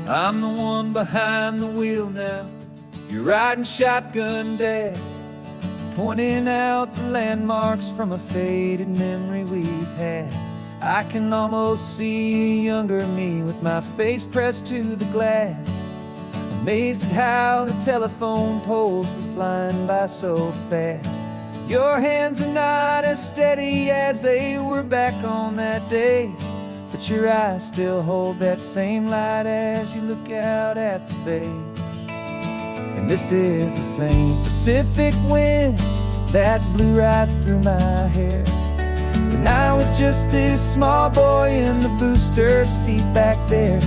I'm the one behind the wheel now. You're riding shotgun, Dad, pointing out the landmarks from a faded memory we've had. I can almost see a younger me with my face pressed to the glass, amazed at how the telephone poles were flying by so fast. Your hands are not as steady as they were back on that day, but your eyes still hold that same light as you look out at the bay. And this is the same Pacific wind that blew right through my hair when I was just a small boy in the booster seat back there.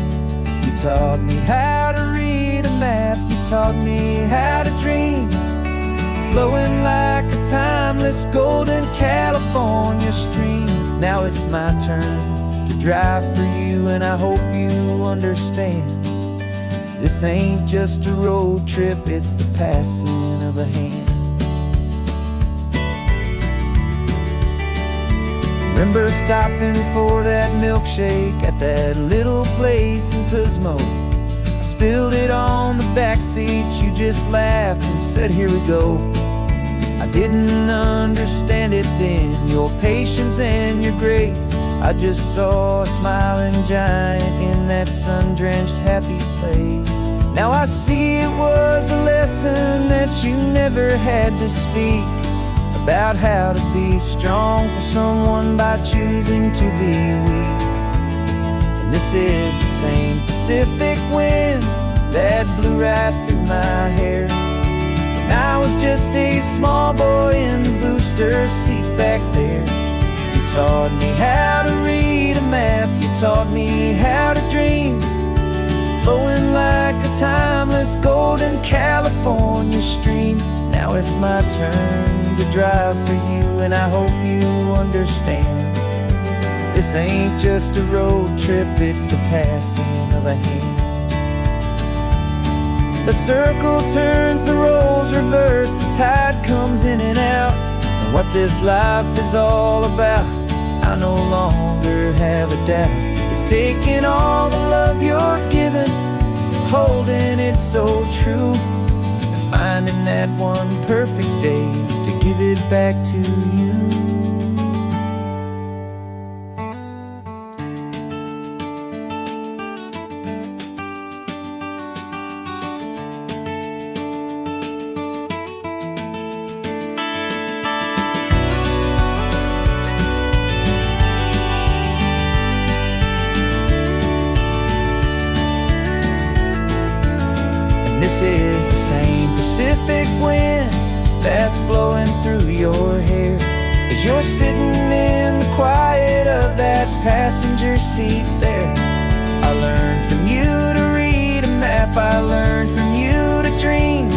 You taught me how to read a map, you taught me how to dream, flowing like a timeless golden California stream. Now it's my turn to drive for you, and I hope you understand. This ain't just a road trip, it's the passing of a hand. Remember stopping for that milkshake at that little place in Pismo? I spilled it on the back seat, you just laughed and said, "Here we go." I didn't understand it then, your patience and your grace. I just saw a smiling giant in that sun-drenched happy place. Now I see it was a lesson that you never had to speak, about how to be strong for someone by choosing to be weak. And this is the same Pacific wind that blew right through my hair when I was just a small boy in the booster seat back there. You taught me how to read a map, you taught me how to dream, flowing like a timeless golden California stream. Now it's my turn to drive for you, and I hope you understand. This ain't just a road trip, it's the passing of a hand. The circle turns, the roles reverse, the tide comes in and out. And what this life is all about, I no longer have a doubt. It's taking all the love you're giving, holding it so true, and finding that one perfect day to give it back to you. This is the same Pacific wind that's blowing through your hair as you're sitting in the quiet of that passenger seat there. I learned from you to read a map, I learned from you to dream,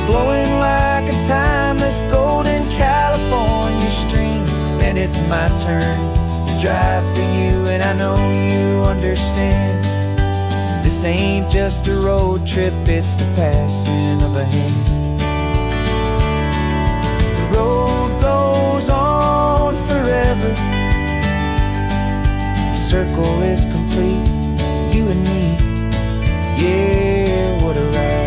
flowing like a timeless golden California stream. And it's my turn to drive for you, and I know you understand. This ain't just a road trip, it's the passing of a hand. The road goes on forever, the circle is complete, you and me, yeah, what a ride.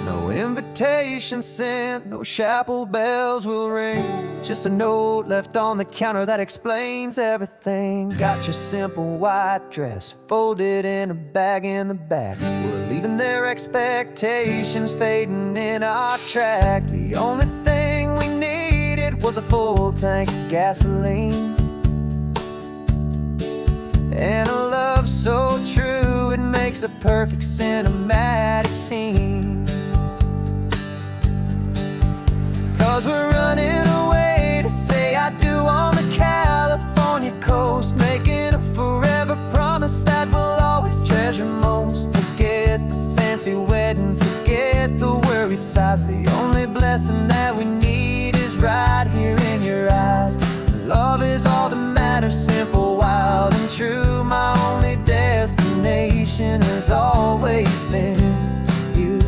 No invitation sent, no chapel bells will ring, just a note left on the counter that explains everything. Got your simple white dress folded in a bag in the back. We're leaving their expectations fading in our track. The only thing we needed was a full tank of gasoline, and a love so true it makes a perfect cinematic scene. 'Cause we're running away to say I do on the California coast, making a forever promise that we'll always treasure most. Forget the fancy wedding, forget the worried sighs. The only blessing that we need is right here in your eyes. Love is all that matters, simple, wild, and true. My only destination has always been you.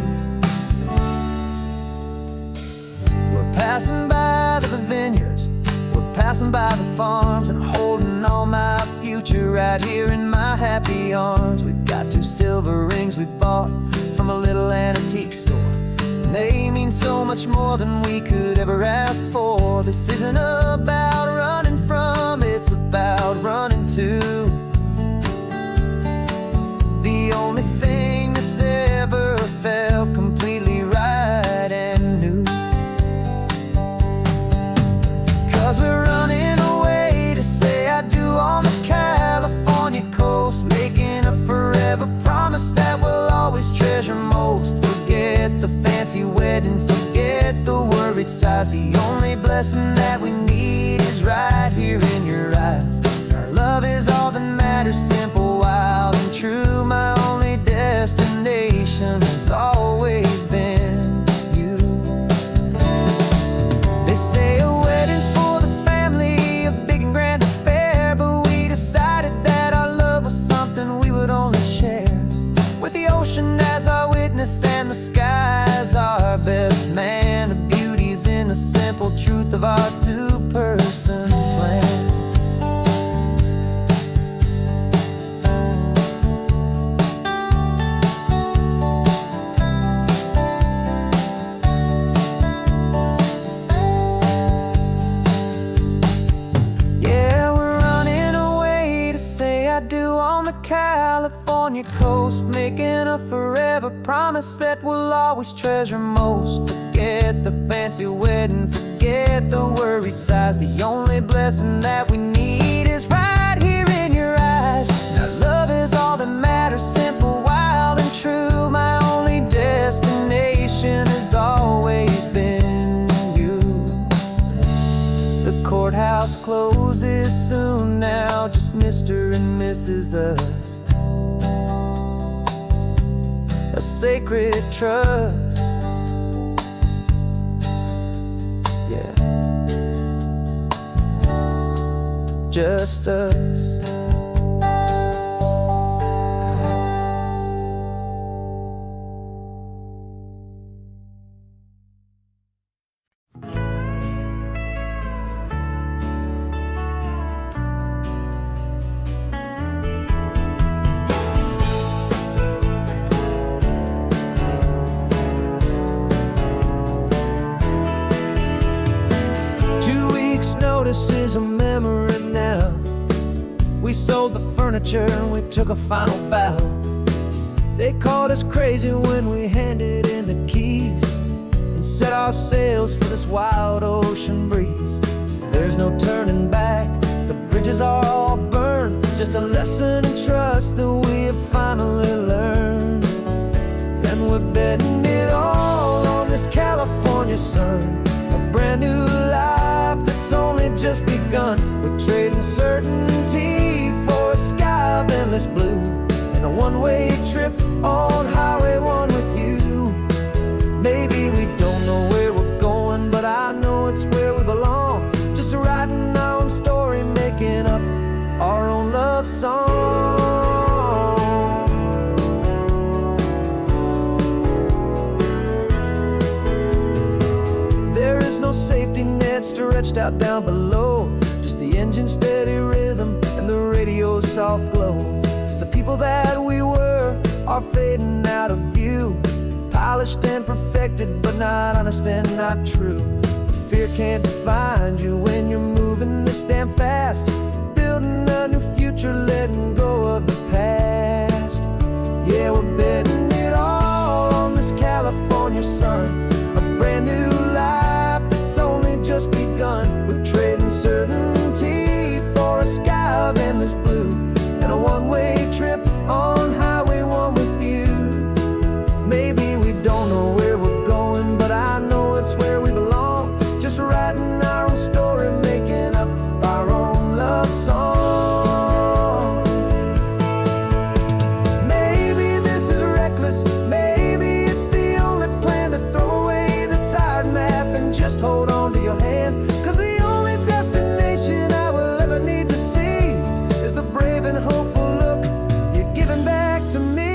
passing by the vineyards, we're passing by the farms, and holding all my future right here in my happy arms. We've got 2 silver rings we bought from a little antique store, and they mean so much more than we could ever ask for. This isn't about running from, it's about running to the only thing that's ever felt completely right and new. 'Cause we're running away to say I do on the California coast, making a forever promise that we'll always treasure most. Forget the fancy wedding, forget the worried sighs. The only blessing that we need is right here in your eyes. Our love is all that matters, simple, wild, and true. My only destination has always been you. They say a wedding's for the family, a big and grand affair, but we decided that our love was something we would only share with the ocean as our witness and the sky as our best man. The beauty's in the simple truth of our 2-person plan. California coast, making a forever promise that we'll always treasure most. Forget the fancy wedding, forget the worried sighs. The only blessing that we need is right here in your eyes. Now love is all that matters, simple, wild, and true. My only destination has always been you. The courthouse closes soon now, just Mr. and Mrs. Us, a sacred trust. Yeah, just us. Notice is a memory now. We sold the furniture and we took a final bow. They called us crazy when we handed in the keys and set our sails for this wild ocean breeze. There's no turning back, the bridges are all burned, just a lesson in trust that we have finally learned. And we're betting it all on this California sun, a brand new life that's only just begun. We're trading certainty for a sky of endless blue, and a one-way trip on Highway 1 with you. Maybe we don't know where we're going, but I know it's where we belong. Just writing our own story, making up our own love song. There is no safety net stretched out down below, just the engine's steady rhythm and the radio's soft glow. The people that we were are fading out of view, polished and perfected, but not honest and not true. Fear can't define you when you're moving this damn fast, building a new future, letting go of the past. Yeah, we're betting it all on this California sun, a brand new life that's only just begun. We're trading certainty for a sky of endless blue, and a one-way trip on Highway 1 with you. Maybe we don't know where we're going, but I know it's where we belong. Just writing our own story, making up our own love song. Maybe this is reckless, maybe it's the only plan to throw away the tired map and just hold on to your hand. 'Cause the only destination I will ever need to see is the brave and hopeful look you're giving back to me.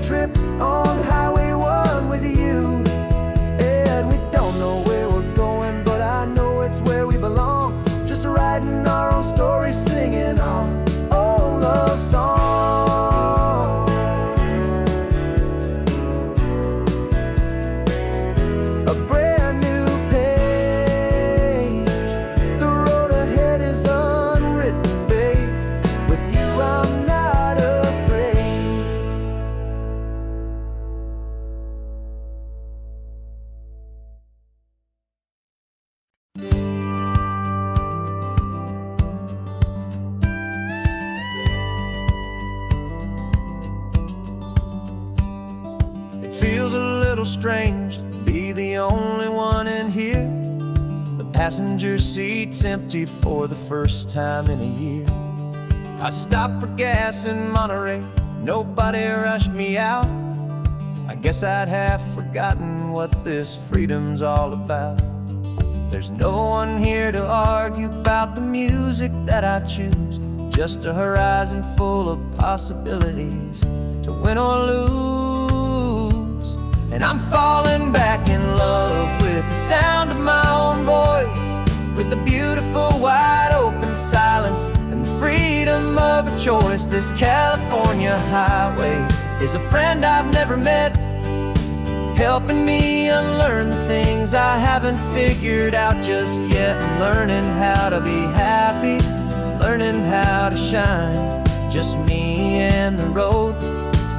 trip on Highway 1 with you. And we don't know where we're going, but I know it's where we belong. Just writing our own story, singing our own love song. A brand new page, the road ahead is unwritten, babe. With you I'm not afraid. It feels a little strange to be the only one in here. The passenger seat's empty for the first time in a year. I stopped for gas in Monterey, nobody rushed me out. I guess I'd have forgotten what this freedom's all about. There's no one here to argue about the music that I choose, just a horizon full of possibilities to win or lose. And I'm falling back in love with the sound of my own voice, with the beautiful wide open silence and the freedom of a choice. This California highway is a friend I've never met, helping me unlearn the things I haven't figured out just yet. I'm learning how to be happy, learning how to shine, just me and the road.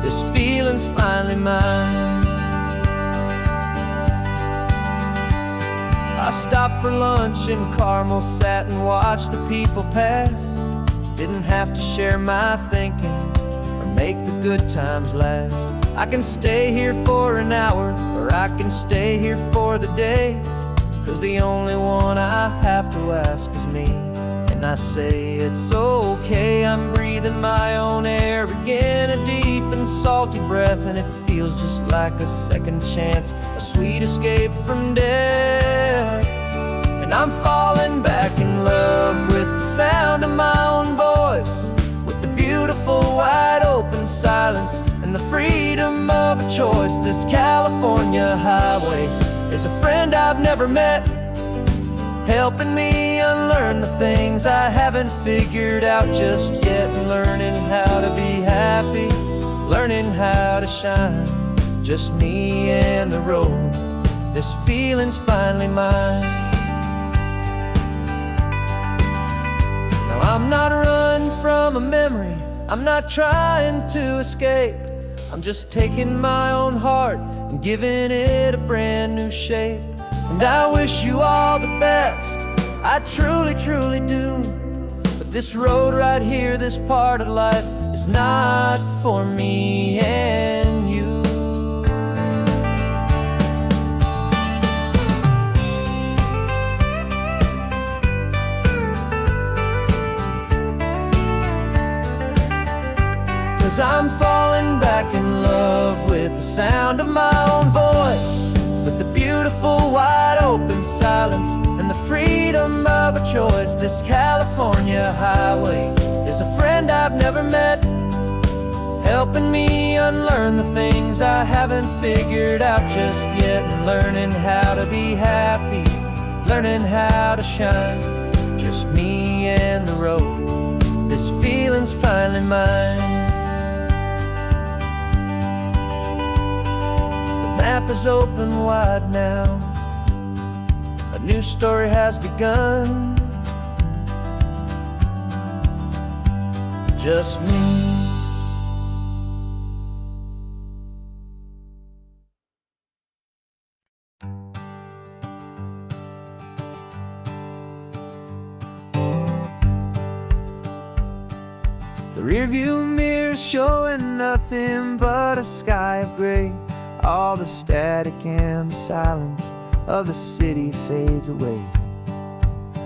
This feeling's finally mine. I stopped for lunch in Carmel, sat and watched the people pass. Didn't have to share my thinking or make the good times last. I can stay here for an hour, or I can stay here for the day, 'cause the only one I have to ask is me. And I say it's okay, I'm breathing my own air again, a deep and salty breath, and it feels just like a second chance, a sweet escape from death. And I'm falling back in love with the sound of my own voice, with the beautiful wide open silence and the freedom of a choice. This California highway is a friend I've never met, helping me unlearn the things I haven't figured out just yet. Learning how to be happy, learning how to shine, just me and the road. This feeling's finally mine. Now I'm not running from a memory, I'm not trying to escape. I'm just taking my own heart and giving it a brand new shape. And I wish you all the best, I truly, truly do. But this road right here, this part of life, is not for me and you. Cause I'm falling back in love with the sound of my own voice, with the beautiful wide open silence and the freedom of a choice. This California highway is a friend I've never met, helping me unlearn the things I haven't figured out just yet. And learning how to be happy, learning how to shine, just me and the road. This feeling's finally mine. The map is open wide now, a new story has begun, just me. The rearview mirror's showing nothing but a sky of gray. All the static and the silence of the city fades away.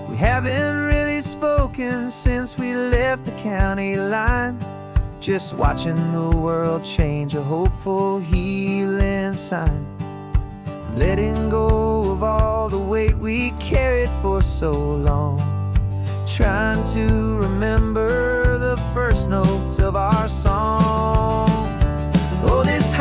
We haven't really spoken since we left the county line, just watching the world change, a hopeful healing sign. Letting go of all the weight we carried for so long, trying to remember the first notes of our song. Oh, this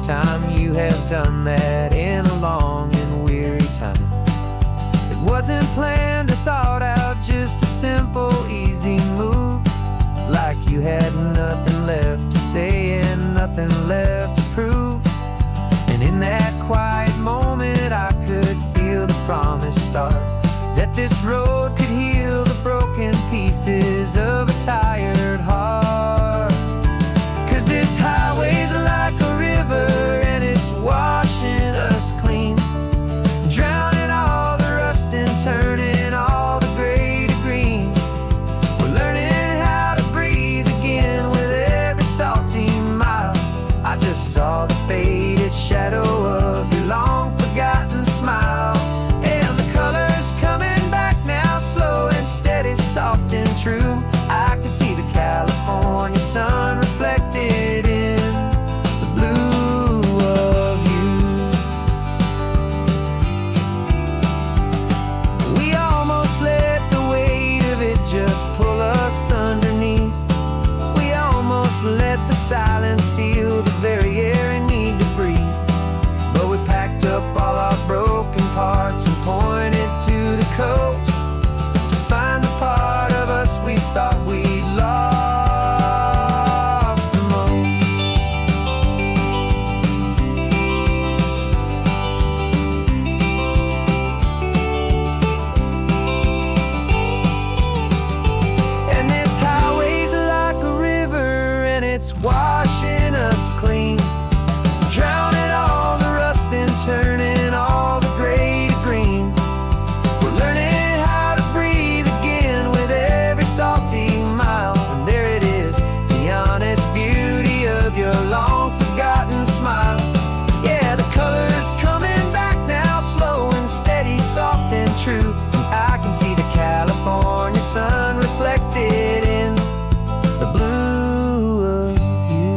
first time you have done that in a long and weary time. It wasn't planned or thought out, just a simple, easy move. Like you had nothing left to say and nothing left to prove. And in that quiet moment I could feel the promise start, that this road could heal the broken pieces of a tired heart. 'Cause this highway's like a river and it's washing us clean, drowning all the rust and turning all the gray to green. We're learning how to breathe again with every salty mile. I just saw the faded shadow of your long forgotten smile. And the colors coming back now, slow and steady, soft and true. I could see the California sun reflected in the blue of you. We almost let the weight of it just pull us underneath. We almost let the silence steal the very air we need to breathe. But we packed up all our broken parts and pointed to the coast to find the part of us we thought we'd lost the most. And this highway's like a river and it's washing us clean, drowning all the rust and turning all the gray to green. We're learning how to breathe again with every salty mile. And there it is, the honest beauty of your long forgotten smile. Yeah, the colors coming back now, slow and steady, soft and true. And I can see the California sun reflected in the blue of you.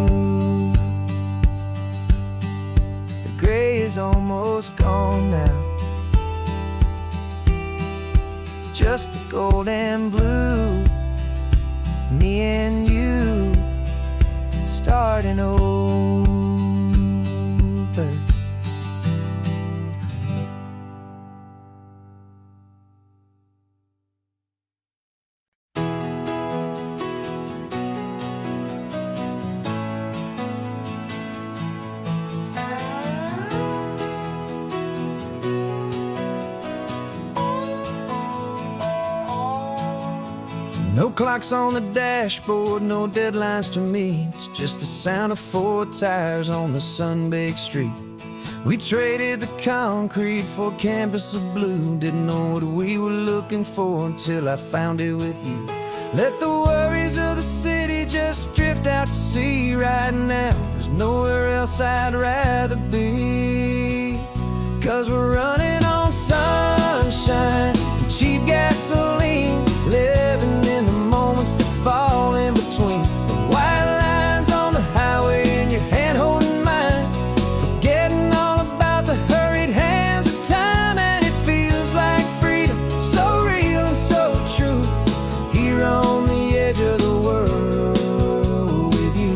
The gray is almost gone now, just the gold and blue. Me and you starting over. No clocks on the dashboard, no deadlines to meet. It's just the sound of 4 tires on the sun-baked street. We traded the concrete for a canvas of blue. Didn't know what we were looking for until I found it with you. Let the worries of the city just drift out to sea right now. There's nowhere else I'd rather be. 'Cause we're running on sunshine and cheap gasoline, living in the moments that fall in between. The white lines on the highway and your hand holding mine, forgetting all about the hurried hands of time. And it feels like freedom, so real and so true, here on the edge of the world with you.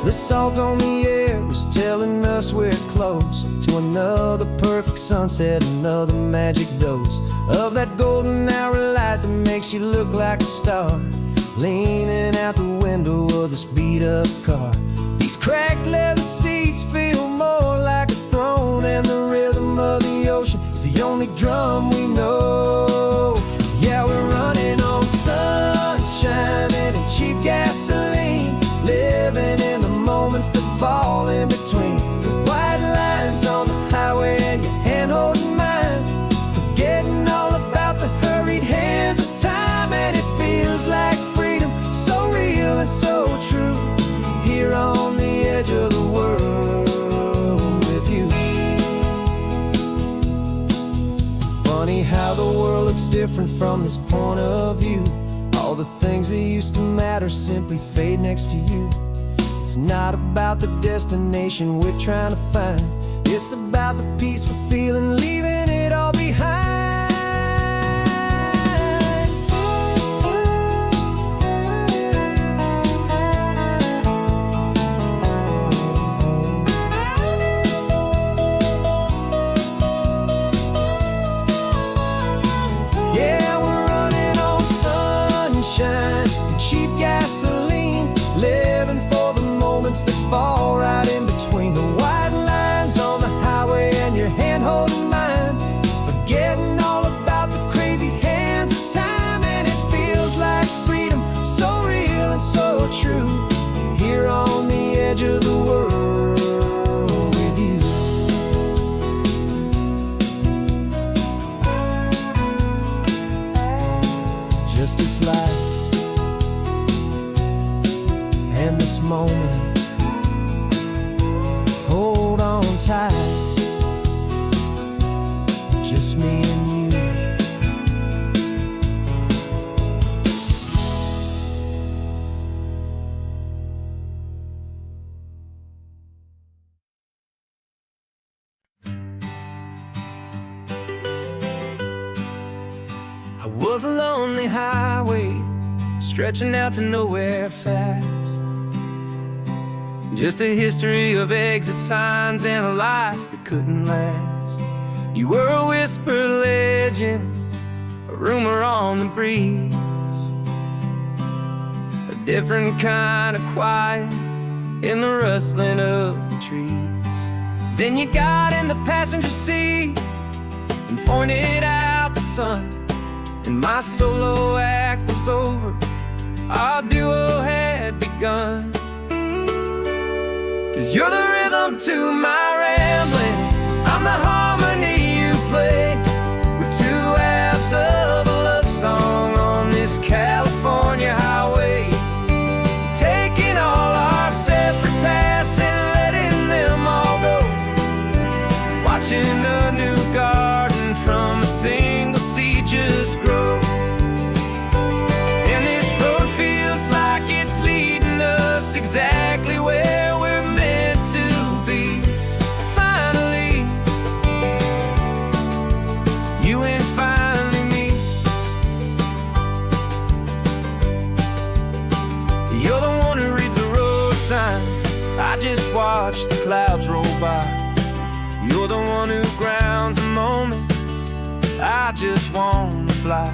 The salt on the air was telling us we're close to another perfect sunset, another magic dose of that golden hour light that makes you look like a star, leaning out the window of this beat-up car. These cracked leather seats feel more like a throne, and the rhythm of the ocean is the only drum we know. Yeah, we're running on sunshine and cheap gasoline, living in the moments that fall in between. The white lines on the highway and your hand holding mine, forgetting all about the hurried hands of time. And it feels like freedom, so real and so true, here on the edge of the world with you. Funny how the world looks different from this point of view. All the things that used to matter simply fade next to you. It's not about the destination we're trying to find, it's about the peace we're feeling, leaving it all behind. this moment. Hold on tight, just me and you. I was a lonely highway, stretching out to nowhere fast. Just a history of exit signs and a life that couldn't last. You were a whisper legend, a rumor on the breeze, a different kind of quiet in the rustling of the trees. Then you got in the passenger seat and pointed out the sun, and my solo act was over, our duo had begun. 'Cause you're the rhythm to my rambling, I'm the harmony you play. We're two halves of a love song on this California highway, taking all our separate paths and letting them all go, watching a new garden from a single seed just grow. And this road feels like it's leading us exactly where we're meant to be. Finally, you and finally me. You're the one who reads the road signs, I just watch the clouds roll by. You're the one who grounds the moment, I just wanna fly.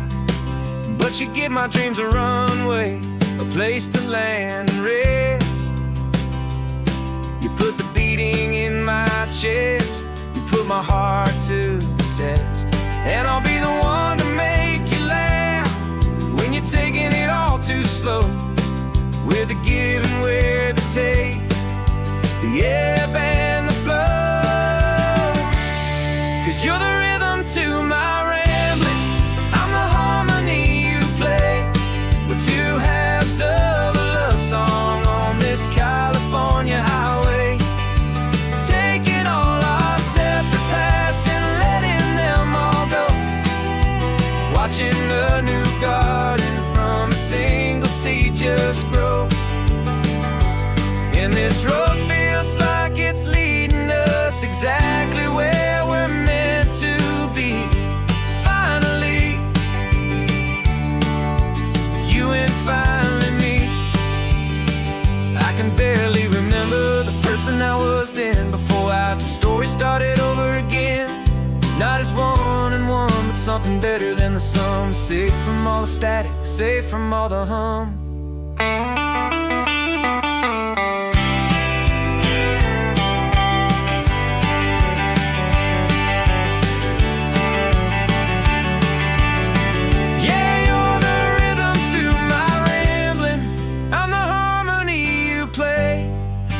But you give my dreams a runway, a place to land and rest. You put the beating in my chest, you put my heart to the test. And I'll be the one to make you laugh when you're taking it all too slow. We're the give and we're the take, the ebb and the flow. 'Cause you're the rhythm to my rambling, I'm the harmony you play. We're two halves of a love song on this California highway, taking all our separate paths and letting them all go, watching a new garden from a single seed just grow. And this road feels like it's leading us exactly where we're meant to be. Finally, you and finally me. I can barely remember the person I was then, before our two stories started over again. Not as one and one, but something better than the sum. Safe from all the static, safe from all the hum.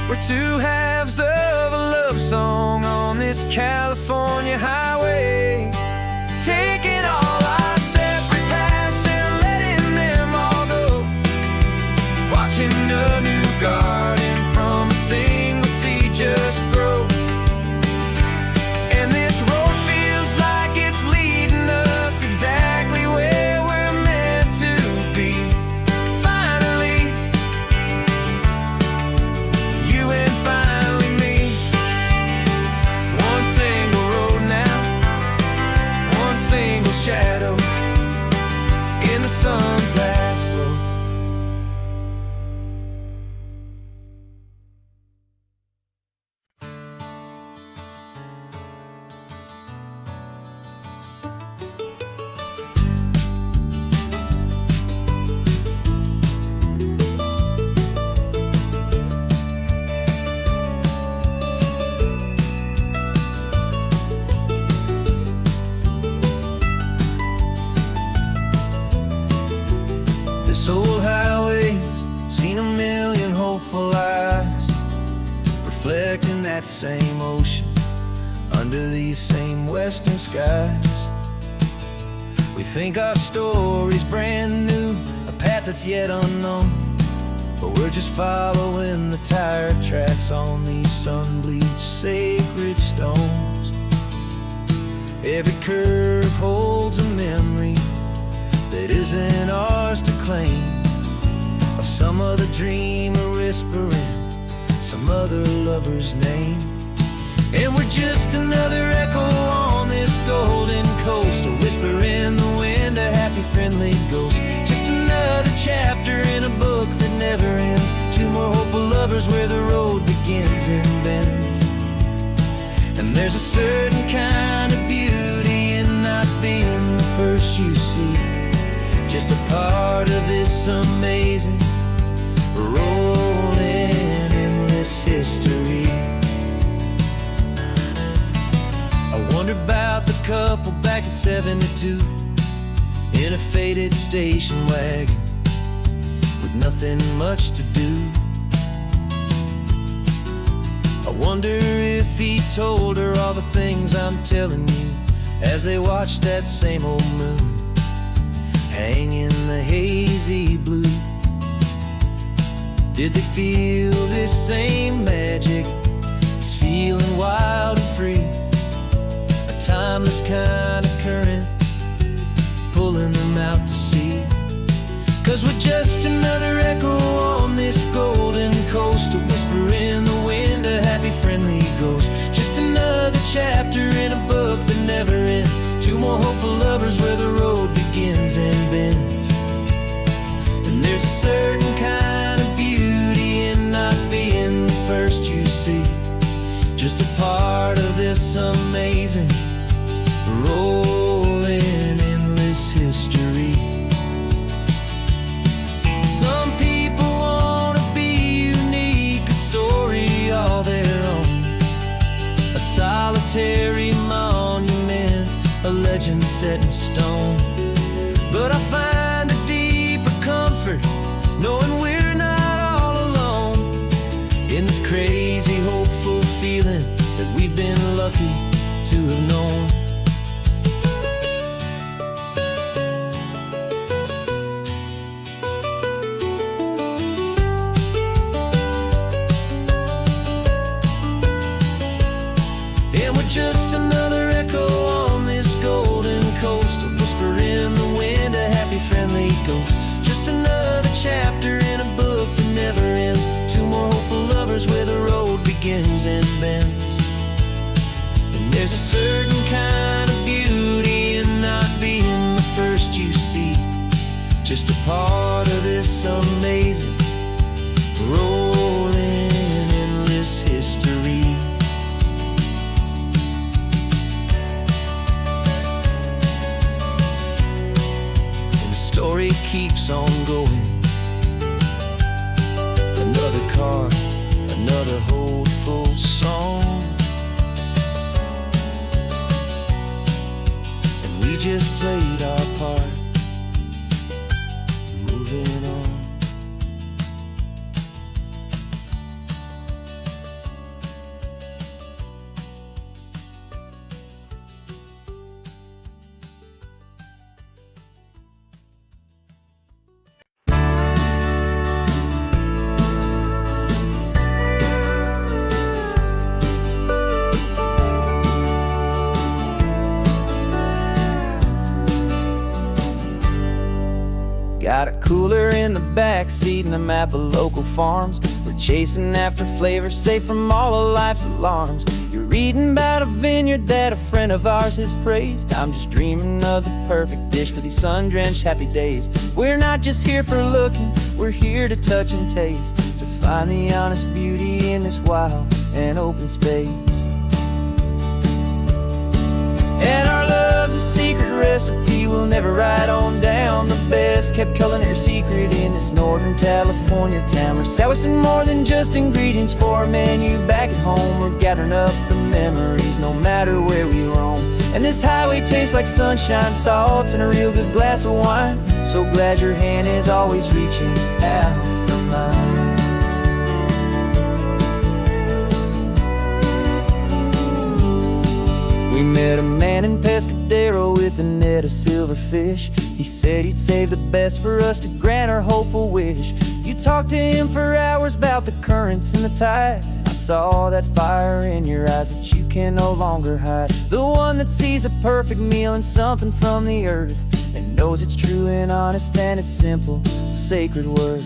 We're two halves of a love song on this California highway, taking all our separate paths and letting them all go, watching a new garden from a single seed just grow. And this road feels like it's leading us exactly where we're meant to be. Finally, you and finally me. One single road now, one single shadow in the sun's last glow. This old highway's seen a million hopeful eyes, reflecting that same ocean under these same western skies. We think our story's brand new, a path that's yet unknown, but we're just following the tire tracks on these sun-bleached sacred stones. Every curve holds a memory that isn't ours to claim, of some other dreamer whispering some other lover's name. And we're just another echo on this golden coast, a whisper in the wind, a happy friendly ghost. Just another chapter in a book that never ends, two more hopeful lovers where the road begins and bends. And there's a certain kind of beauty in not being the first you see, just a part of this amazing rolling endless history. I wonder about the couple back in '72 in a faded station wagon with nothing much to do. I wonder if he told her all the things I'm telling you as they watched that same old moon hang in the hazy blue. Did they feel this same magic, this feeling wild and free, a timeless kind of current pulling them out to sea? 'Cause we're just another echo on this golden coast, a whisper in the wind, a happy friendly ghost. Just another chapter in a book that never ends, two more hopeful lovers where the road begins and bends. And there's a certain kind of beauty in not being the first you see, just a part of this amazing rolling endless history. Some people want to be unique, a story all their own, a solitary monument, a legend set in stone. But I find a deeper comfort knowing we're not all alone in this crazy hopeful feeling that we've been lucky to have known. And we're just another echo on this golden coast, a whisper in the wind, a happy friendly ghost. Just another chapter in a book that never ends, two more hopeful lovers where the road begins and bends. And there's a certain kind of beauty in not being the first you see, just a part of this amazing rolling endless history. Story keeps on going, another car, another hopeful song, and we just played our part, moving on. Got a cooler in the back seat and a map of local farms. We're chasing after flavors safe from all of life's alarms. You're reading about a vineyard that a friend of ours has praised. I'm just dreaming of the perfect dish for these sun-drenched happy days. We're not just here for looking, we're here to touch and taste, to find the honest beauty in this wild and open space. And our love's a secret recipe we'll never write on down, the best kept culinary secret in this Northern California town. We're southwestern more than just ingredients for a menu back at home. We're gathering up the memories no matter where we roam. And this highway tastes like sunshine, salt, and a real good glass of wine. So glad your hand is always reaching out for mine. We met a man in Pescadero with a net of silverfish. He said he'd save the best for us to grant our hopeful wish. You You talked to him for hours about the currents and the tide. I saw that fire in your eyes that you can no longer hide. The one that sees a perfect meal and something from the earth, and knows it's true and honest and it's simple, sacred word.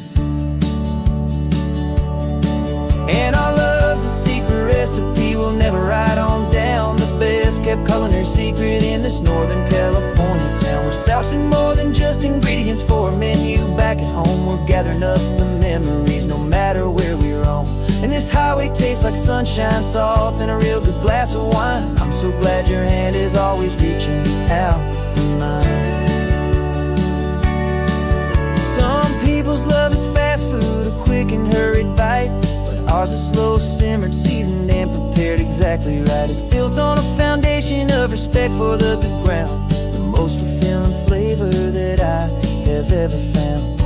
And our love's a secret recipe we'll never write on down. The best kept culinary secret in this Northern California town. We're sourcing more than just ingredients for a menu. Back at home we're gathering up the memories, no matter where we roam. And this highway tastes like sunshine, salt, and a real good glass of wine. I'm so glad your hand is always reaching out for mine. Some people's love is fast food, a quick and hurried bite. Ours is slow simmered, seasoned, and prepared exactly right. It's built on a foundation of respect for the good ground, the most fulfilling flavor that I have ever found.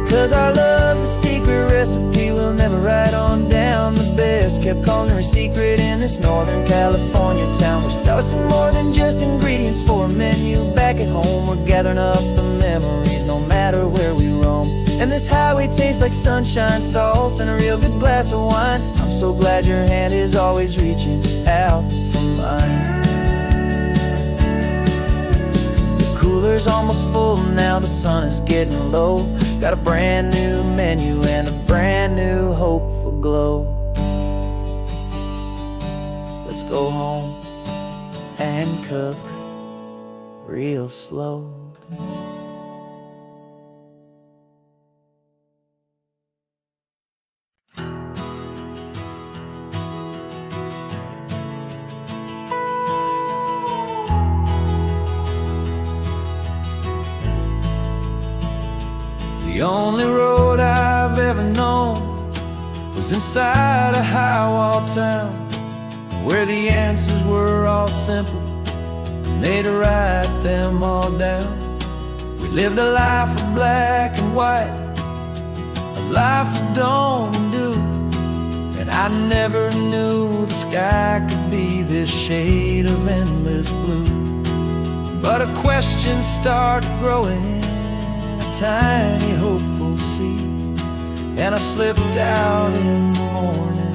'Cause our love's a secret recipe we'll never write on down. The best kept culinary secret in this Northern California town. We're sourcing more than just ingredients for a menu. Back at home we're gathering up the memories, no matter where we roam. And this highway tastes like sunshine, salt, and a real good glass of wine. I'm so glad your hand is always reaching out for mine. The cooler's almost full now, the sun is getting low. Got a brand new menu and a brand new hopeful glow. Let's go home and cook real slow. The only road I've ever known was inside a high-wall town, where the answers were all simple and they'd write them all down. We lived a life of black and white, a life of dawn and dew, and I never knew the sky could be this shade of endless blue. But a question started growing, tiny hopeful seed, and I slipped out in the morning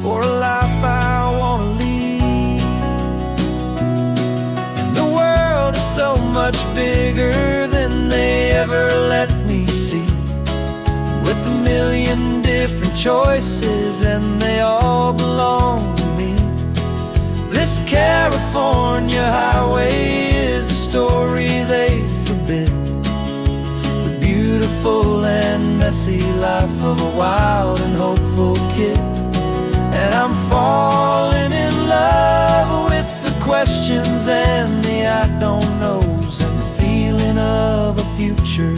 for a life I want to lead. And the world is so much bigger than they ever let me see, with a million different choices and they all belong to me. This California highway is a story they forbid, beautiful and messy life of a wild and hopeful kid. And I'm falling in love with the questions and the I don't knows, and the feeling of a future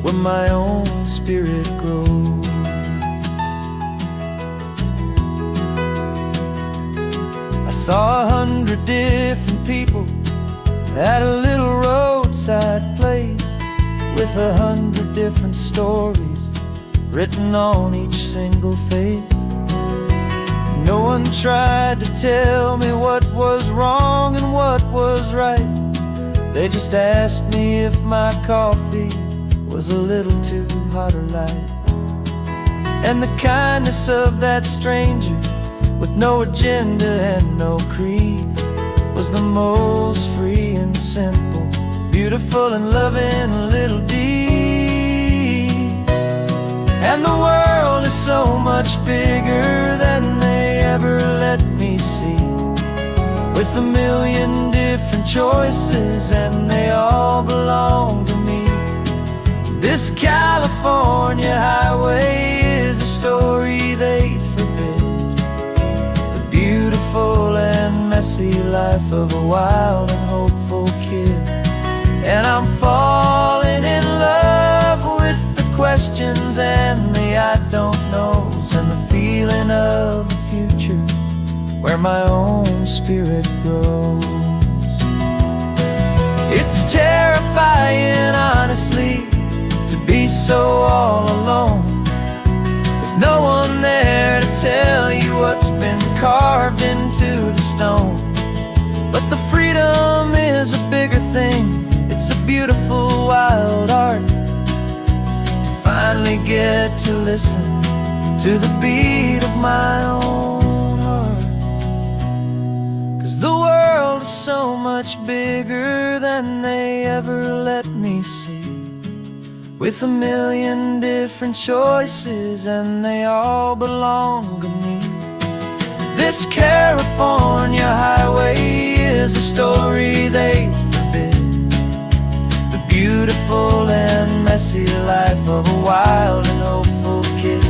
where my own spirit grows. I saw 100 different people at a little roadside place, with 100 different stories written on each single face. No one tried to tell me what was wrong and what was right. They just asked me if my coffee was a little too hot or light. And the kindness of that stranger, with no agenda and no creed, was the most free and simple, beautiful and loving a little deed. And the world is so much bigger than they ever let me see, with a million different choices and they all belong to me. This California highway is a story they'd forbid, the beautiful and messy life of a wild and hopeful kid. And I'm falling in love with the questions and the I don't knows, and the feeling of a future where my own spirit grows. It's terrifying, honestly, to be so all alone, with no one there to tell you what's been carved into the stone. But the freedom is a bigger thing. It's a beautiful wild art to finally get to listen to the beat of my own heart. 'Cause the world is so much bigger than they ever let me see, with a million different choices and they all belong to me. This California highway is a story they forbid, the beautiful and messy life of a wild and hopeful kid.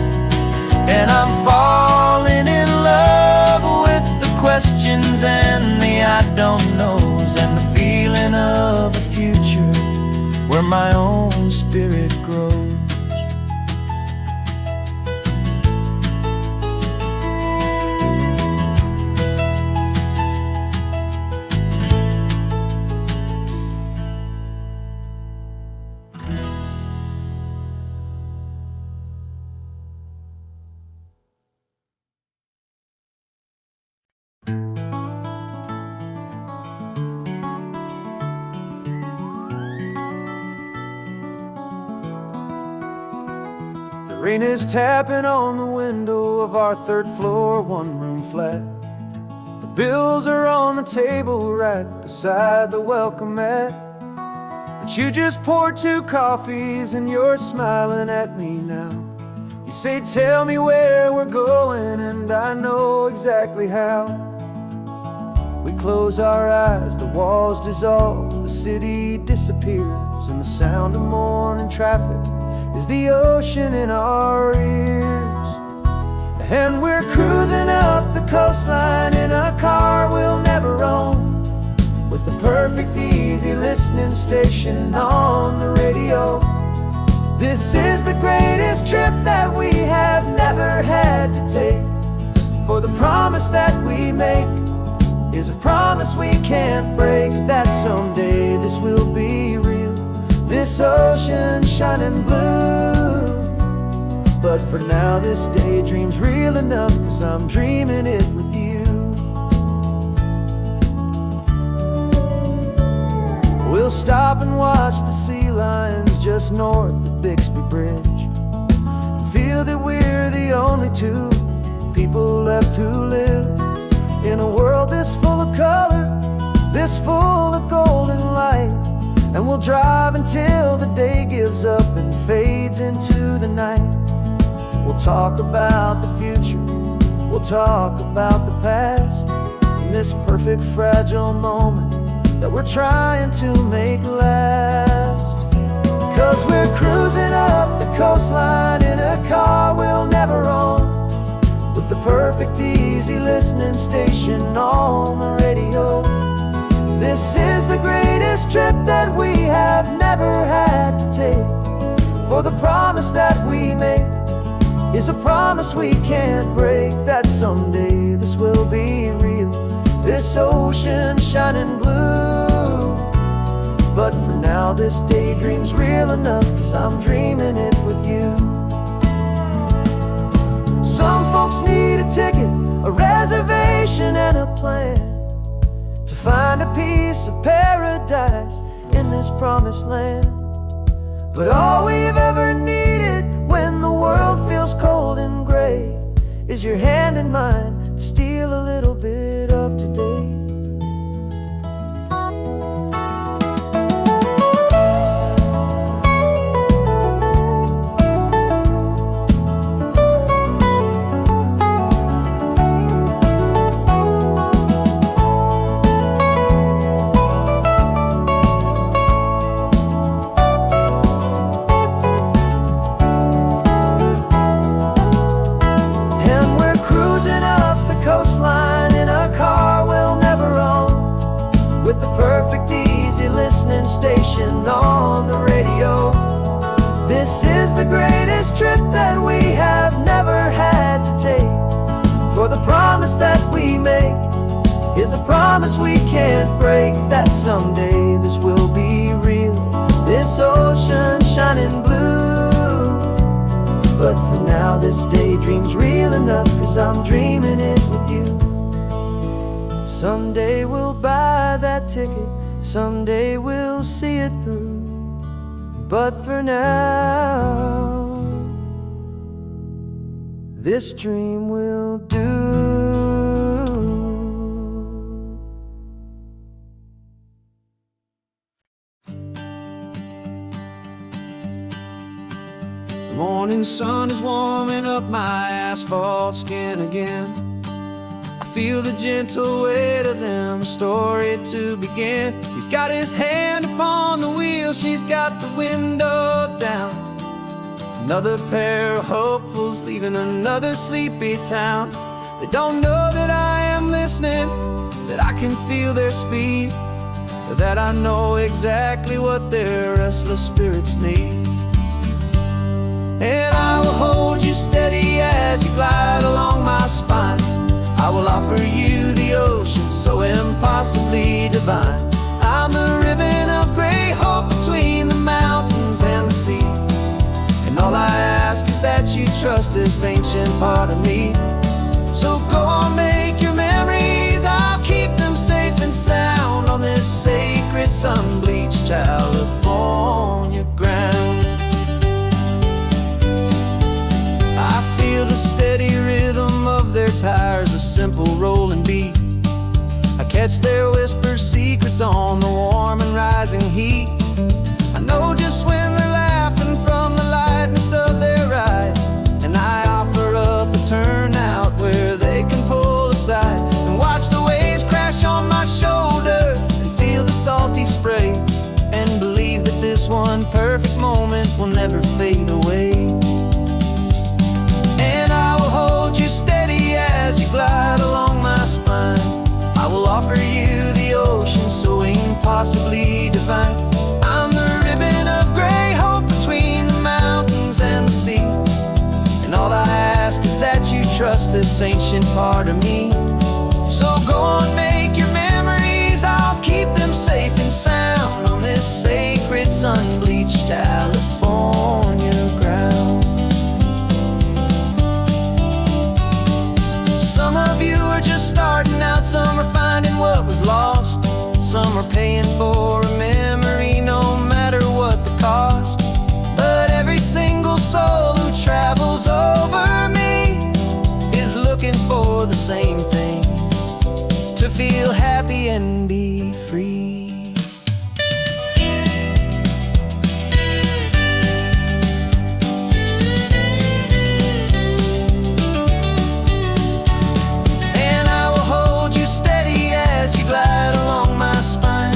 And I'm falling in love with the questions and the I don't knows, and the feeling of a future where my own spirit grows. The rain is tapping on the window of our third floor, one-room flat. The bills are on the table right beside the welcome mat. But you just poured 2 coffees and you're smiling at me now. You say, tell me where we're going, and I know exactly how. We close our eyes, the walls dissolve, the city disappears, and the sound of morning traffic is the ocean in our ears. And we're cruising up the coastline in a car we'll never own, with the perfect easy listening station on the radio. This is the greatest trip that we have never had to take, for the promise that we make is a promise we can't break, that someday this will be real, this ocean shining blue. But for now this daydream's real enough, 'cause I'm dreaming it with you. We'll stop and watch the sea lions just north of Bixby Bridge, and feel that we're the only 2 people left who live in a world this full of color, this full of golden light. And we'll drive until the day gives up and fades into the night. We'll talk about the future, we'll talk about the past, in this perfect fragile moment that we're trying to make last. 'Cause we're cruising up the coastline in a car we'll never own, with the perfect easy listening station on the radio. This is the greatest trip that we have never had to take, for the promise that we make is a promise we can't break, that someday this will be real, this ocean shining blue. But for now this daydream's real enough, 'cause I'm dreaming it with you. Some folks need a ticket, a reservation and a plan, to find a piece of paradise in this promised land. But all we've ever needed when the world feels cold and gray is your hand in mine to steal a little bit of today. Station on the radio. This is the greatest trip that we have never had to take, for the promise that we make is a promise we can't break, that someday this will be real, this ocean shining blue. But for now this daydream's real enough, 'cause I'm dreaming it with you. Someday we'll buy that ticket, someday we'll see it through. But for now, this dream will do. The morning sun is warming up my asphalt skin again. I feel the gentle weight of them, a story to begin. He's got his hand upon the wheel, she's got the window down. Another pair of hopefuls leaving another sleepy town. They don't know that I am listening, that I can feel their speed, or that I know exactly what their restless spirits need. And I will hold you steady as you glide along my spine. I will offer you the ocean so impossibly divine. I'm the ribbon of gray hope between the mountains and the sea. And all I ask is that you trust this ancient part of me. So go on, make your memories, I'll keep them safe and sound on this sacred sun-bleached California ground. I feel the steady rhythm of their tires, a simple rolling beat. I catch their whispered secrets on the warm and rising heat. I know just when they're laughing from the lightness of their ride, and I offer up a turnout where they can pull aside and watch the waves crash on my shoulder and feel the salty spray, and believe that this one perfect moment will never fade away. And I will hold you steady as you glide along my spine. I will offer you the ocean so impossibly divine. I'm the ribbon of gray hope between the mountains and the sea. And all I ask is that you trust this ancient part of me. So go on, make your memories, I'll keep them safe and sound on this sacred sun-bleached California ground. Some of you are just starting out, some are finding what was lost. Some are paying for a memory no matter what the cost. But every single soul who travels over me is looking for the same thing, to feel happy and be free. Glide along my spine.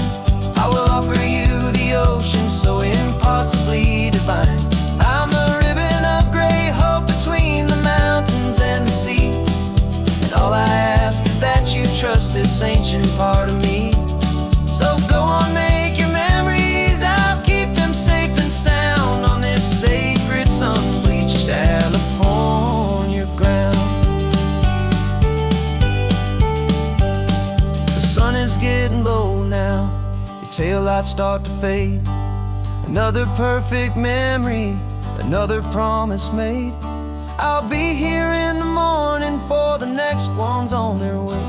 I will offer you the ocean so impossibly divine. I'm the ribbon of gray hope between the mountains and the sea. And all I ask is that you trust this ancient part of me. So go on, make your memories, I'll keep them safe and sound on this sacred sun-bleached California ground. Sun is getting low now, your taillights start to fade. Another perfect memory, another promise made. I'll be here in the morning for the next ones on their way.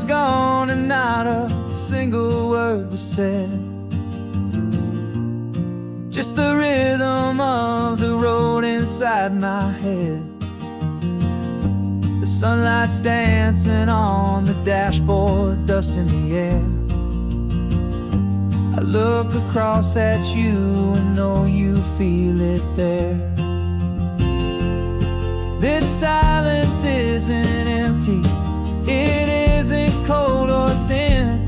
Gone and not a single word was said. Just the rhythm of the road inside my head. The sunlight's dancing on the dashboard, dust in the air. I look across at you and know you feel it there. This silence isn't empty, it isn't cold or thin.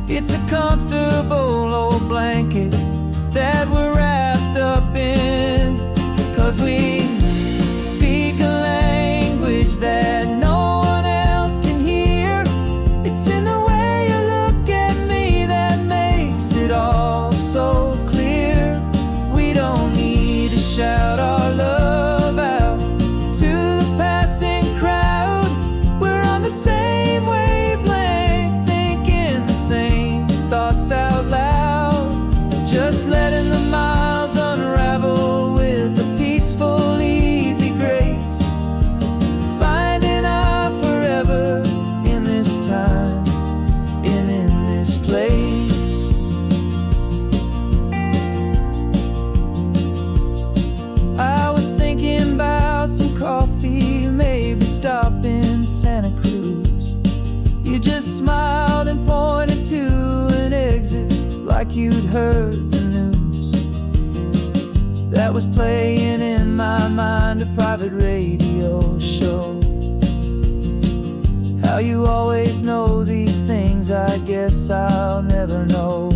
It's a comfortable old blanket that we're wrapped up in. 'Cause we speak a language that no one else can hear. It's in the way you look at me that makes it all so clear. We don't need to shout our love, smiled and pointed to an exit like you'd heard the news. That was playing in my mind, a private radio show. How you always know these things, I guess I'll never know.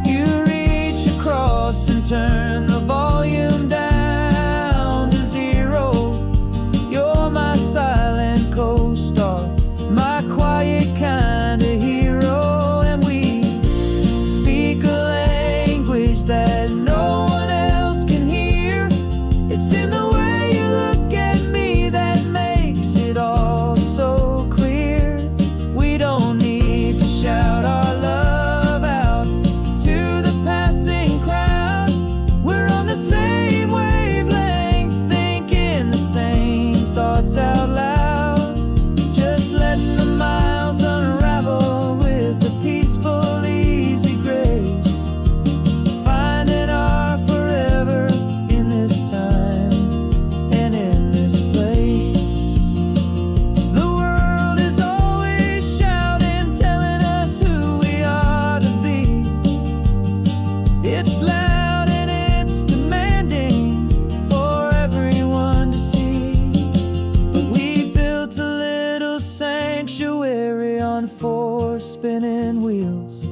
You reach across and turn the volume down to zero. You're my silent co-star, my quiet kind of hero. And we speak a language that no one else can hear. It's in the way you look at me that makes it all so clear. We don't need to shout our love out to the passing crowd. We're on the same wavelength, thinking the same thoughts out loud. Just letting the miles unravel with a peaceful, easy grace. Finding our forever in this time and in this place. The world is always shouting, telling us who we are to be. It's loud and it's demanding for everyone to see. But we built a little sanctuary on four spinning wheels,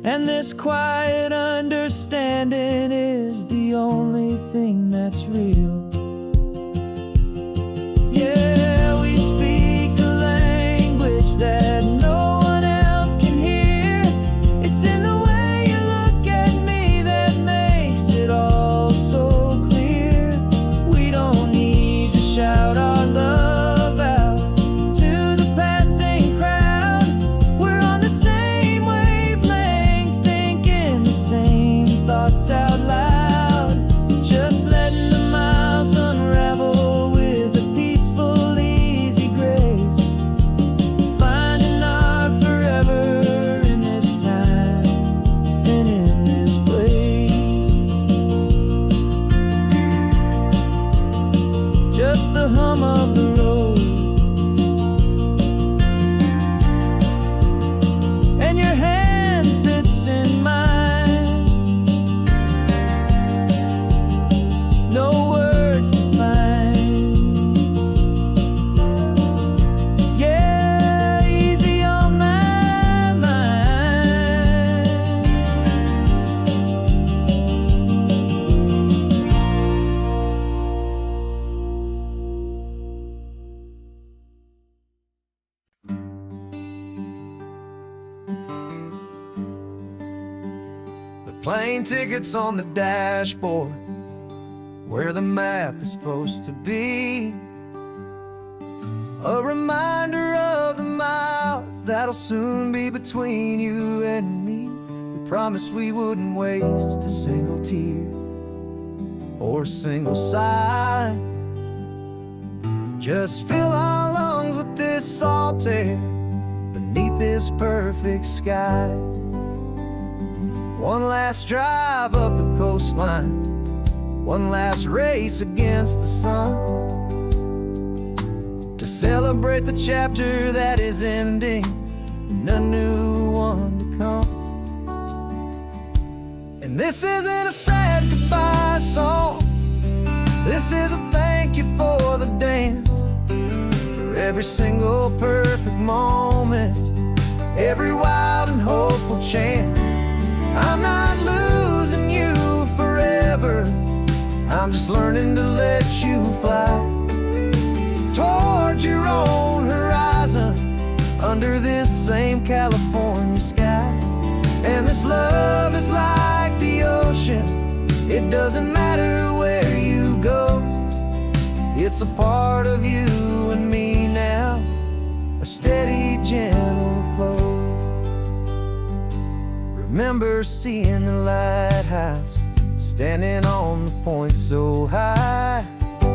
and this quiet understanding is the only thing that's real. Yeah, we speak a language that no one else can hear. It's in the way you look at me that makes it all so clear. We don't need to shout our love out to the passing crowd. We're on the same wavelength, thinking the same thoughts out loud. Just letting the miles unravel with a peaceful, easy grace. Finding our forever in this time and in this place. Just the hum of the road and your hand fits in mine. No words to find. Yeah, easy on my mind. The plane tickets on the dashboard, where the map is supposed to be. A reminder of the miles that'll soon be between you and me. We promised we wouldn't waste a single tear or a single sigh. Just fill our lungs with this salt air beneath this perfect sky. One last drive up the coastline, one last race against the sun, to celebrate the chapter that is ending and a new one to come. And this isn't a sad goodbye song, this is a thank you for the dance, for every single perfect moment, every wild and hopeful chance. I'm not losing you forever, I'm just learning to let you fly towards your own horizon, under this same California sky. And this love is like the ocean, it doesn't matter where you go, it's a part of you and me now, a steady, gentle flow. Remember seeing the lighthouse, standing on the point so high, a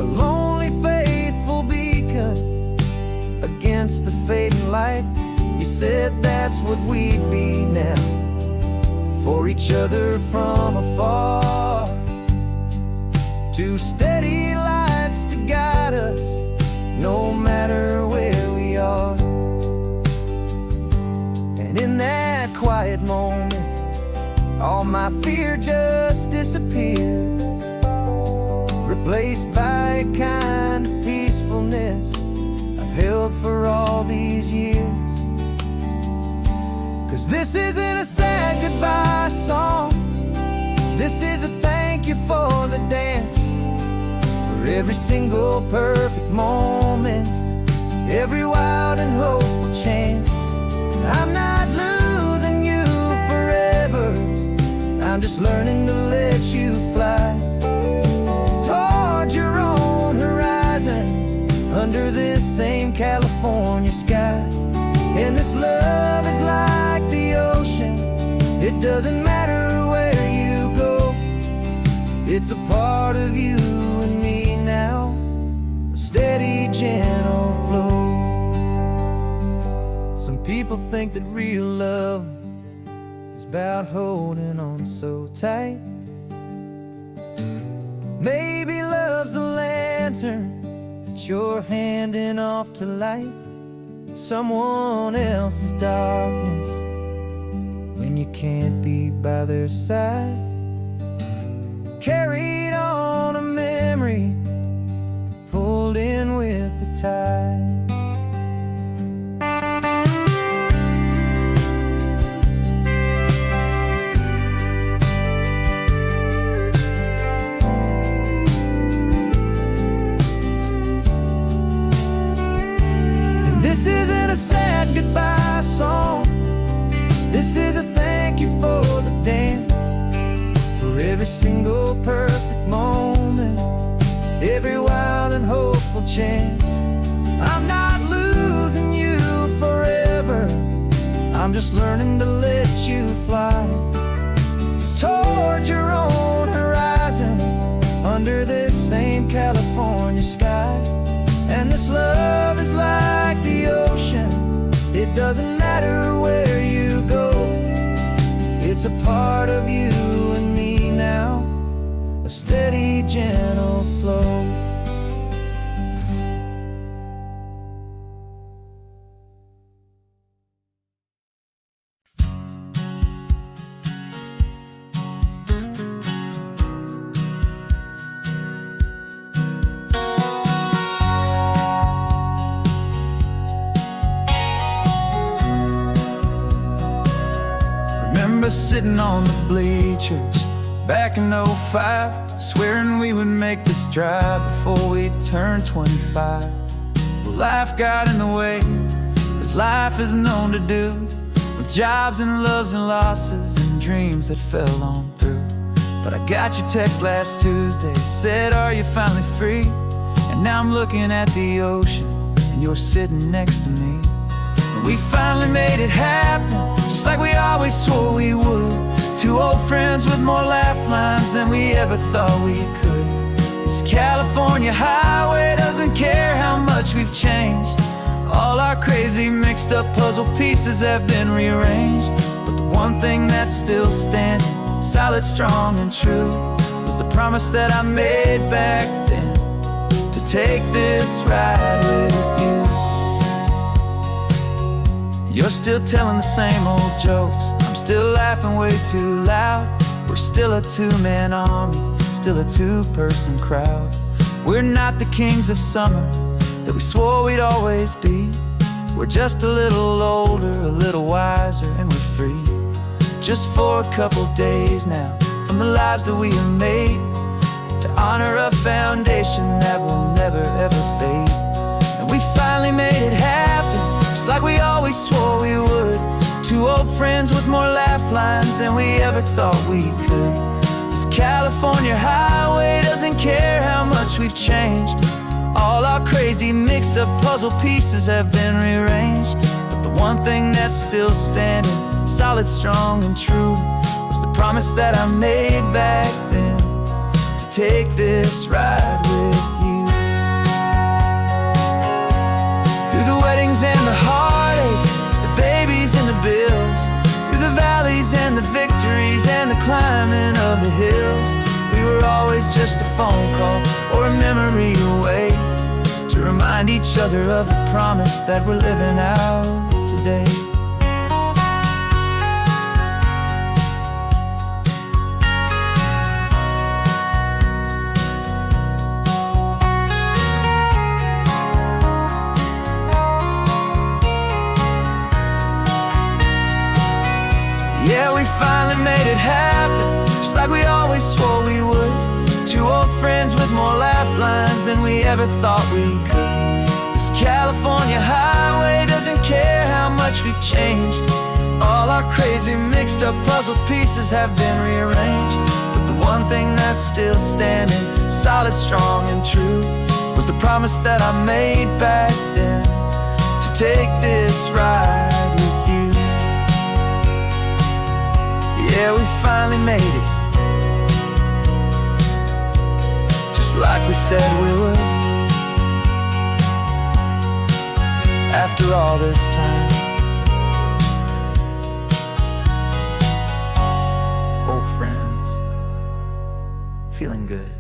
lonely, faithful beacon against the fading light. You said that's what we'd be now, for each other from afar. Two steady lights to guide us, no matter all my fear just disappeared, replaced by a kind of peacefulness I've held for all these years. 'Cause this isn't a sad goodbye song, this is a thank you for the dance, for every single perfect moment, every wild and hopeful chance. I'm not losing you forever, I'm just learning to let you fly toward your own horizon, under this same California sky. And this love is like the ocean, it doesn't matter where you go, it's a part of you and me now, a steady, gentle flow. Some people think that real love is about holding on so tight. Maybe love's a lantern that you're handing off to light someone else's darkness when you can't be by their side. Carried on a memory, pulled in with the tide. This isn't a sad goodbye song, this is a thank you for the dance, for every single perfect moment, every wild and hopeful chance. I'm not losing you forever, I'm just learning to let you fly toward your own horizon, under this same California sky. And this love is like the ocean, it doesn't matter where you go, it's a part of you and me now, a steady, gentle flow. Sitting on the bleachers back in '05, swearing we would make this drive before we turned 25. But life got in the way, as life is known to do, with jobs and loves and losses and dreams that fell on through. But I got your text last Tuesday, said, are you finally free? And now I'm looking at the ocean, and you're sitting next to me. And we finally made it happen, just like we always swore we would. Two old friends with more laugh lines than we ever thought we could. This California highway doesn't care how much we've changed. All our crazy mixed up puzzle pieces have been rearranged. But the one thing that's still standing, solid, strong and true, was the promise that I made back then, to take this ride with you. You're still telling the same old jokes, I'm still laughing way too loud. We're still a two-man army, still a two-person crowd. We're not the kings of summer that we swore we'd always be. We're just a little older, a little wiser, and we're free. Just for a couple days now, from the lives that we have made, to honor a foundation that will never ever fade. And we finally made it happen, just like we always swore we would. Two old friends with more laugh lines than we ever thought we could. This California highway doesn't care how much we've changed. All our crazy mixed up puzzle pieces have been rearranged. But the one thing that's still standing, solid, strong and true, was the promise that I made back then, to take this ride with you. Through the weddings and the heartaches, the babies and the bills, through the valleys and the victories and the climbing of the hills, we were always just a phone call or a memory away, to remind each other of the promise that we're living out today. never thought we could. This California highway doesn't care how much we've changed. All our crazy mixed up puzzle pieces have been rearranged, but the one thing that's still standing, solid, strong, and true, was the promise that I made back then, to take this ride with you. Yeah, we finally made it, just like we said we would. After all this time, old friends, feeling good.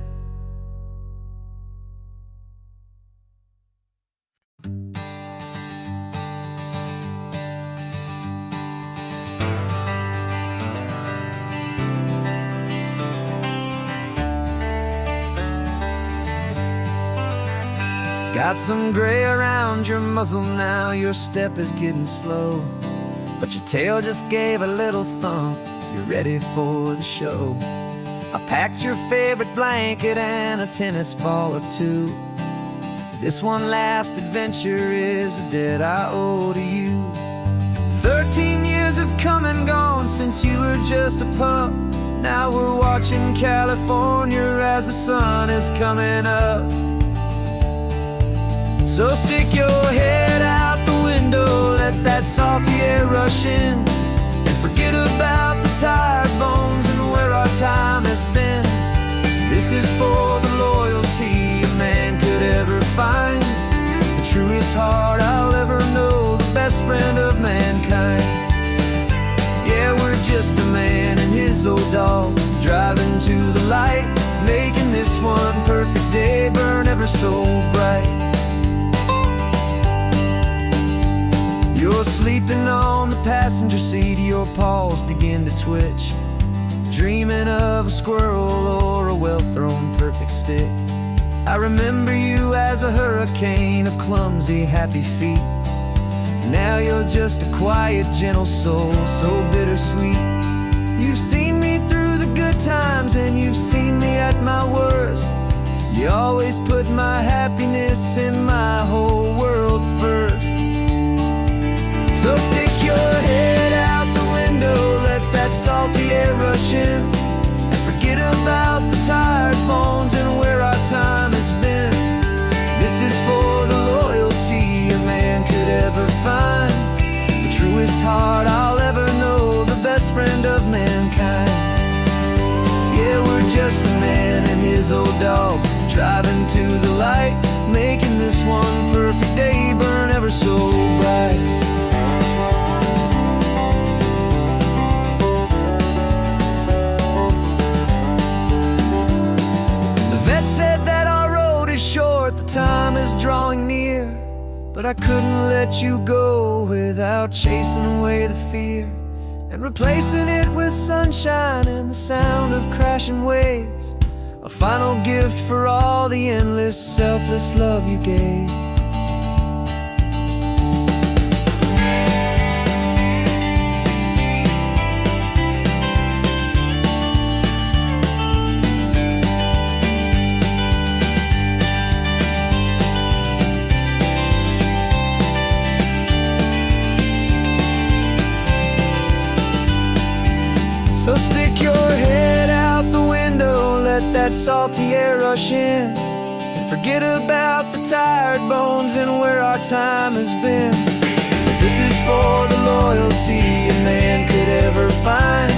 Got some gray around your muzzle now, your step is getting slow, but your tail just gave a little thump, you're ready for the show. I packed your favorite blanket and a tennis ball or two. This one last adventure is a debt I owe to you. 13 years have come and gone since you were just a pup. Now we're watching California as the sun is coming up. So stick your head out the window, let that salty air rush in, and forget about the tired bones and where our time has been. This is for the loyalty a man could ever find, the truest heart I'll ever know, the best friend of mankind. Yeah, we're just a man and his old dog, driving to the light, making this one perfect day burn ever so bright. You're sleeping on the passenger seat, your paws begin to twitch, dreaming of a squirrel or a well-thrown perfect stick. I remember you as a hurricane of clumsy, happy feet. Now you're just a quiet, gentle soul, so bittersweet. You've seen me through the good times and you've seen me at my worst. You always put my happiness in my whole world first. So stick your head out the window, let that salty air rush in, and forget about the tired bones and where our time has been. This is for the loyalty a man could ever find, the truest heart I'll ever know, the best friend of mankind. Yeah, we're just a man and his old dog, driving to the light, making this one perfect day burn ever so bright. Said that our road is short, the time is drawing near, but I couldn't let you go without chasing away the fear and replacing it with sunshine and the sound of crashing waves, a final gift for all the endless, selfless love you gave. So stick your head out the window, let that salty air rush in, and forget about the tired bones and where our time has been. This is for the loyalty a man could ever find,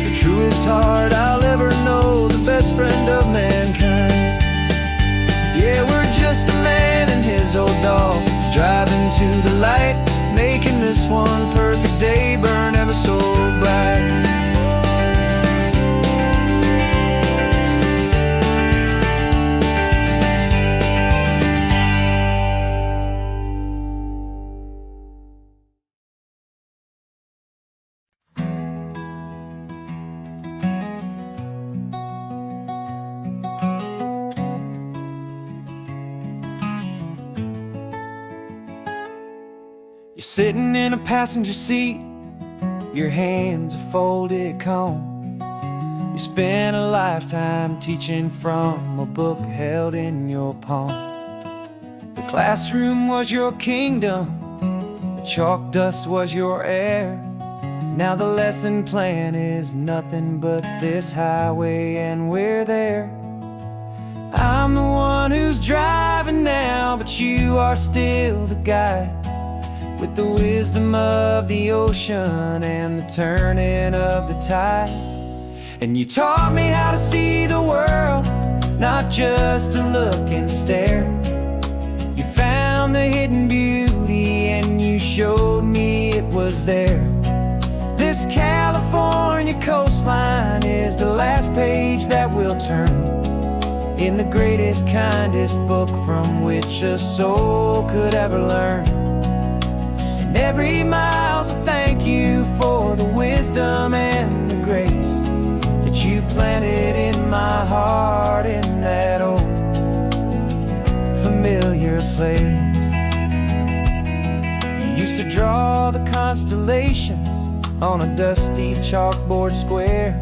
the truest heart I'll ever know, the best friend of mankind. Yeah, we're just a man and his old dog, driving to the light, making this one perfect day burn ever so bright. You're sitting in a passenger seat, your hands are folded calm. You spent a lifetime teaching from a book held in your palm. classroom was your kingdom, the chalk dust was your air. Now the lesson plan is nothing but this highway and we're there. I'm the one who's driving now, but you are still the guide, with the wisdom of the ocean and the turning of the tide. And you taught me how to see the world, not just to look and stare. You found the hidden beauty and you showed me it was there. This California coastline is the last page that we'll turn in the greatest, kindest book from which a soul could ever learn. And every mile's a thank you for the wisdom and the grace that you planted in my heart in that old familiar place. You used to draw the constellations on a dusty chalkboard square.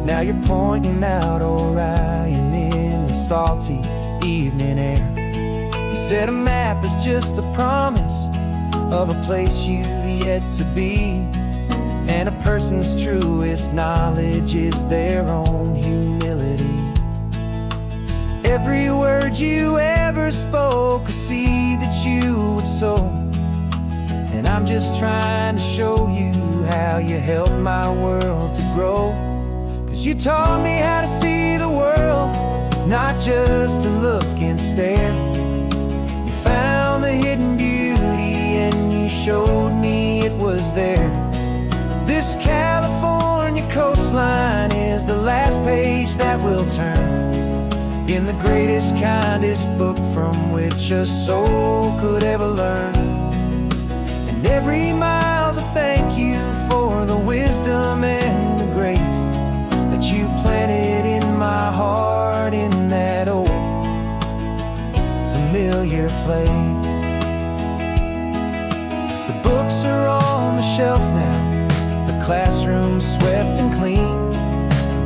Now you're pointing out Orion in the salty evening air. You said a map is just a promise of a place you've yet to be, and a person's truest knowledge is their own humility. Every word you ever spoke, a seed that you would sow, and I'm just trying to show you how you helped my world to grow. 'Cause you taught me how to see the world, not just to look and stare. You found the hidden beauty and you showed me it was there. This California coastline is the last page that we'll turn in the greatest, kindest book from which a soul could ever learn. And every mile's a thank you for the wisdom and the grace that you planted in my heart in that old familiar place. The books are on the shelf now, the classroom swept and clean,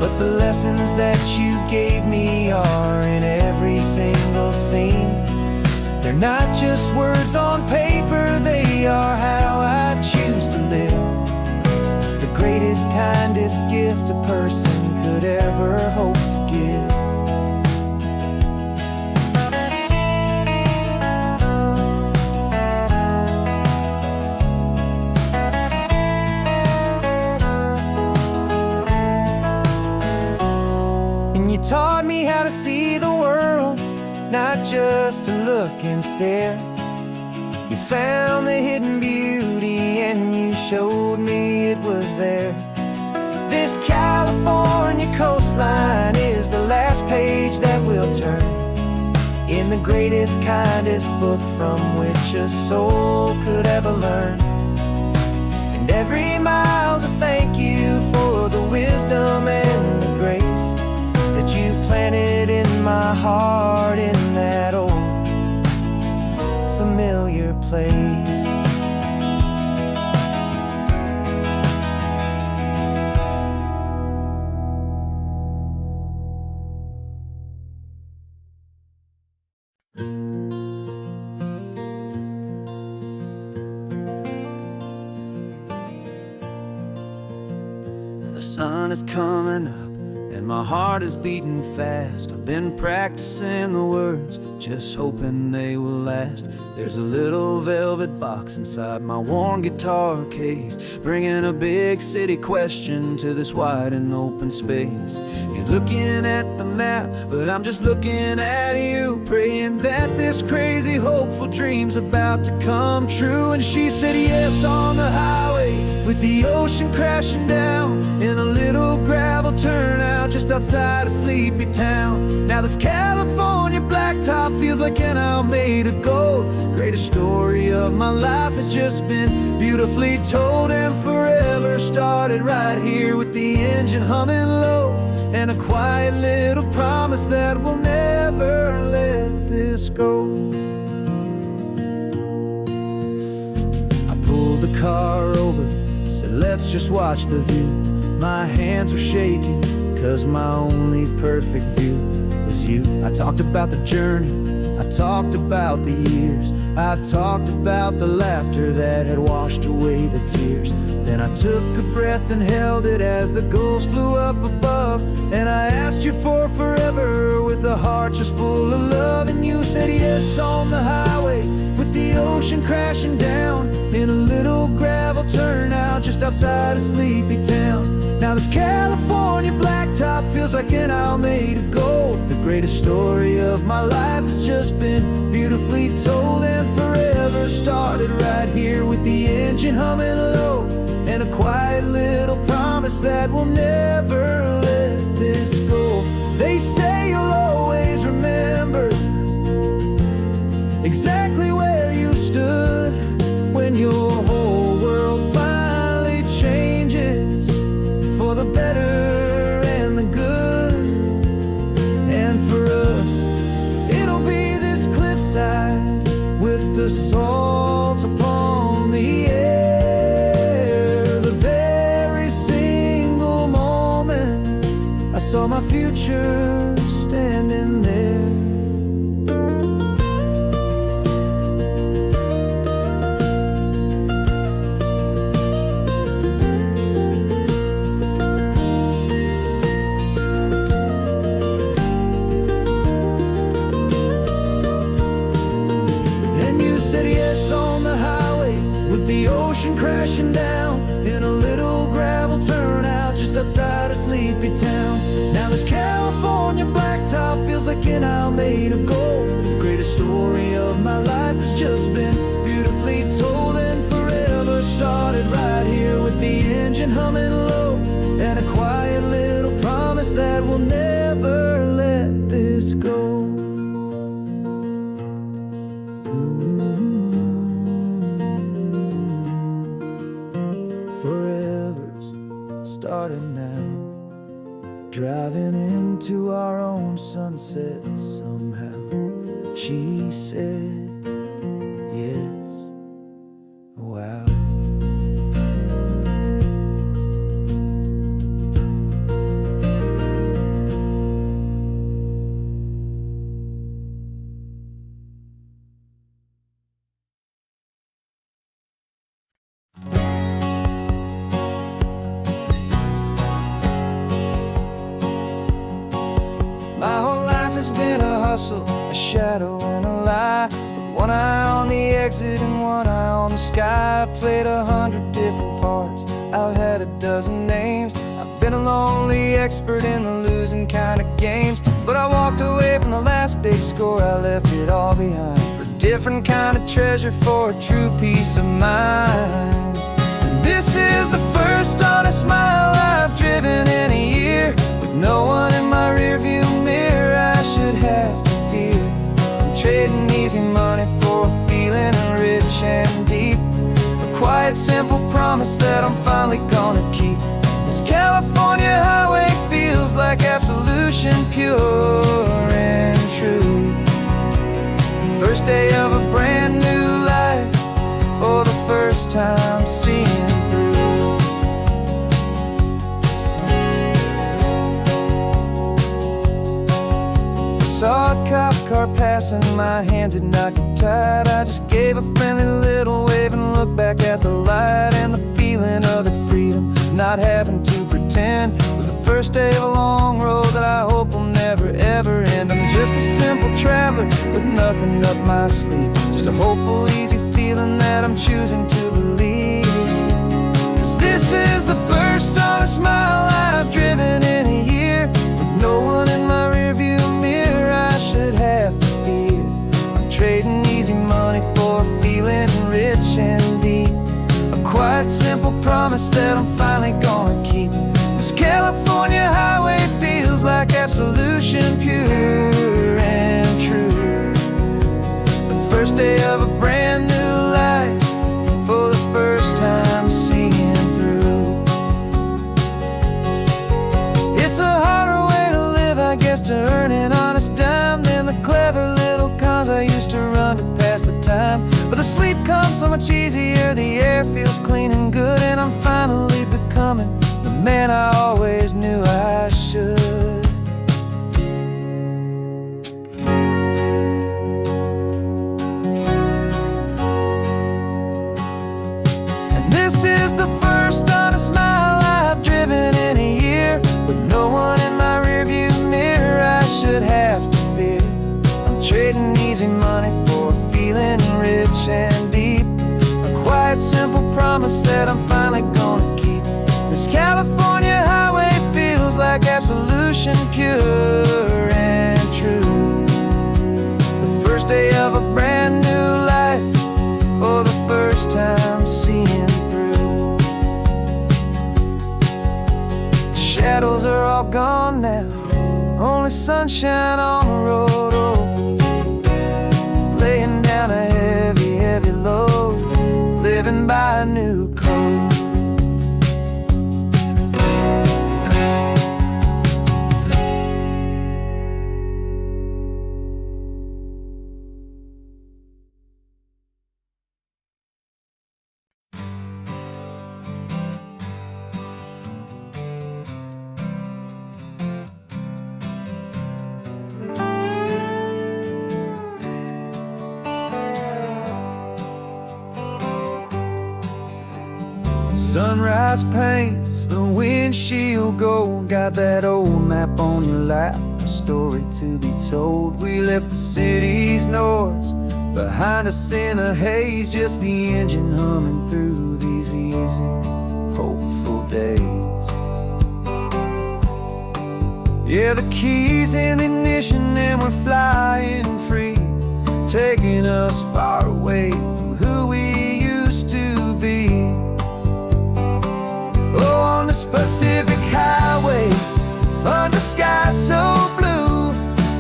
but the lessons that you gave me are in every single scene. They're not just words on paper, they are how I choose to live. The greatest, kindest gift a person could ever hope to give. And you taught me how to see the world, not just to look and stare. You found the hidden beauty and you showed me it was there. This California coastline is the last page that we'll turn in the greatest, kindest book from which a soul could ever learn. And every mile's a thank you for the wisdom and the grace that you planted in my heart in that old familiar place. The sun is coming up and my heart is beating fast. I've been practicing the words, just hoping they will last. There's a little velvet box inside my worn guitar case, bringing a big city question to this wide and open space. You're looking at the map, but I'm just looking at you, praying that this crazy hopeful dream's about to come true. And she said yes on the highway, with the ocean crashing down in a little gravel turnout just outside a sleepy town. Now this California blacktop feels like an owl made of gold. Greatest story of my life has just been beautifully told, and forever started right here with the engine humming low, and a quiet little promise that we'll never let this go. I pulled the car over, said let's just watch the view. My hands were shaking, 'cause my only perfect view was you. I talked about the journey, I talked about the years, I talked about the laughter that had washed away the tears. Then I took a breath and held it as the gulls flew up above. And I asked you for forever with a heart just full of love. And you said yes on the highway with the ocean crashing down in a little gravel turnout just outside of Sleepy Town. Now this California blacktop feels like an Alameda Gold. The greatest story of my life has just been beautifully told, and forever started right here with the engine humming low, and a quiet little promise that we'll never let this go. They say you'll always remember exactly where you stood when your whole world finally changes for the better and the good. And for us, it'll be this cliffside with the salt upon the air. The very single moment I saw my future standing there. The ocean crashing down in a little gravel turnout just outside of Sleepy Town. Now this California blacktop feels like an Alameda Gold. The greatest story of my life has just been beautifully told, and forever started right here with the engine humming low, and a quiet little promise that we'll never let this go. Forever's started now, driving into our own sunset somehow. She said yes, wow. My whole life has been a hustle, a shadow and a lie, with one eye on the exit and one eye on the sky. I played 100 different parts, I've had a dozen names. I've been a lonely expert in the losing kind of games, but I walked away from the last big score, I left it all behind for a different kind of treasure, for a true peace of mind. And this is the first honest mile I've driven in a year, with no one in my rearview mirror I should have to fear. I'm trading easy money for a feeling rich and deep, a quiet simple promise that I'm finally gonna keep. This California highway feels like absolution, pure and true. The first day of a brand new life, for the first time seeing through. Saw a cop car passing, my hands had not got tied. I just gave a friendly little wave and looked back at the light, and the feeling of the freedom, not having to pretend, was the first day of a long road that I hope will never ever end. I'm just a simple traveler with nothing up my sleeve, just a hopeful easy feeling that I'm choosing to believe. 'Cause this is the first honest mile I've driven in a year, with no one in my rearview mirror I should have to fear. I'm trading easy money for a feeling rich and deep, a quiet simple promise that I'm finally gonna keep. This California highway feels like absolution, pure and true. The first day of a brand new life, for the first time seeing through. It's a harder way to live, I guess, to earn an honest dime than the clever little cons I used to run to pass the time. But the sleep comes so much easier, the air feels clean and good, and I'm finally becoming the man I always knew I should. gone now, only sunshine on the road. Oh, laying down a heavy, heavy load, living by a new code. Sunrise paints the windshield gold. Got that old map on your lap, a story to be told. We left the city's noise behind us in the haze, just the engine humming through these easy, hopeful days. Yeah, the keys in the ignition and we're flying free, taking us far away from who we used to be. Oh, on this Pacific highway, under sky so blue,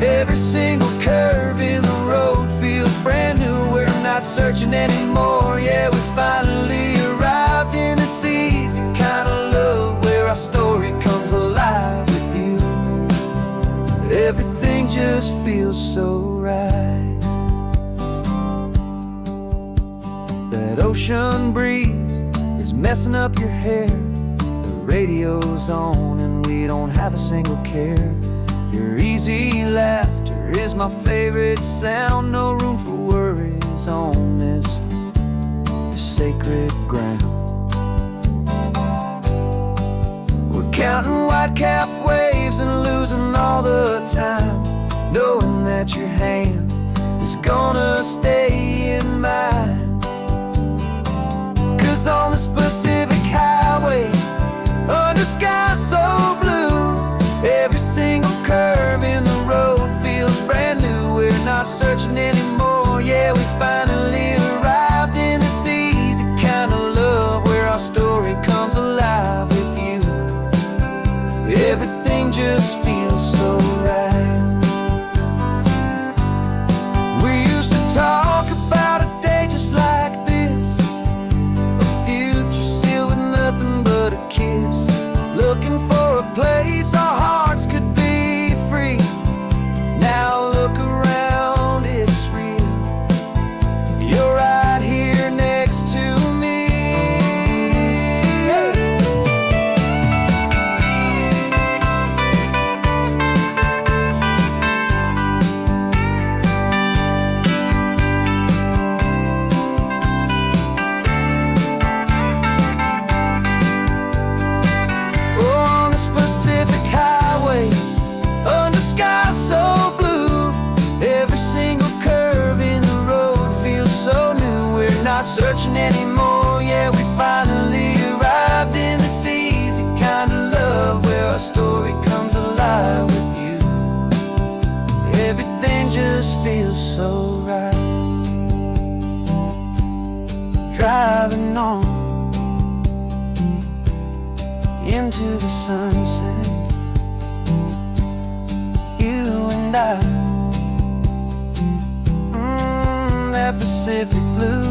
every single curve in the road feels brand new. We're not searching anymore, yeah, we finally arrived in this easy kind of love, where our story comes alive with you. Everything just feels so right. That ocean breeze is messing up your hair, radio's on and we don't have a single care. Your easy laughter is my favorite sound. No room for worries on this sacred ground. We're counting white-capped waves and losing all the time, knowing that your hand is gonna stay in mine. 'Cause on this Pacific highway, under sky so blue, every single curve in the road feels brand new. We're not searching anymore, yeah, we finally arrived in this easy kind of love, where our story comes alive with you. Everything just feels so right. We used to talk about a day just like this, a future sealed with nothing but a kiss, looking for a place our hearts could be free. Now look around, it's real. You're right here next to me. Pacific highway, under sky so blue, every single curve in the road feels so new. We're not searching anymore, yeah, we finally arrived in this easy kind of love, where our story comes alive with you. Everything just feels so right. Driving on into the sunset, you and I, that Pacific blue.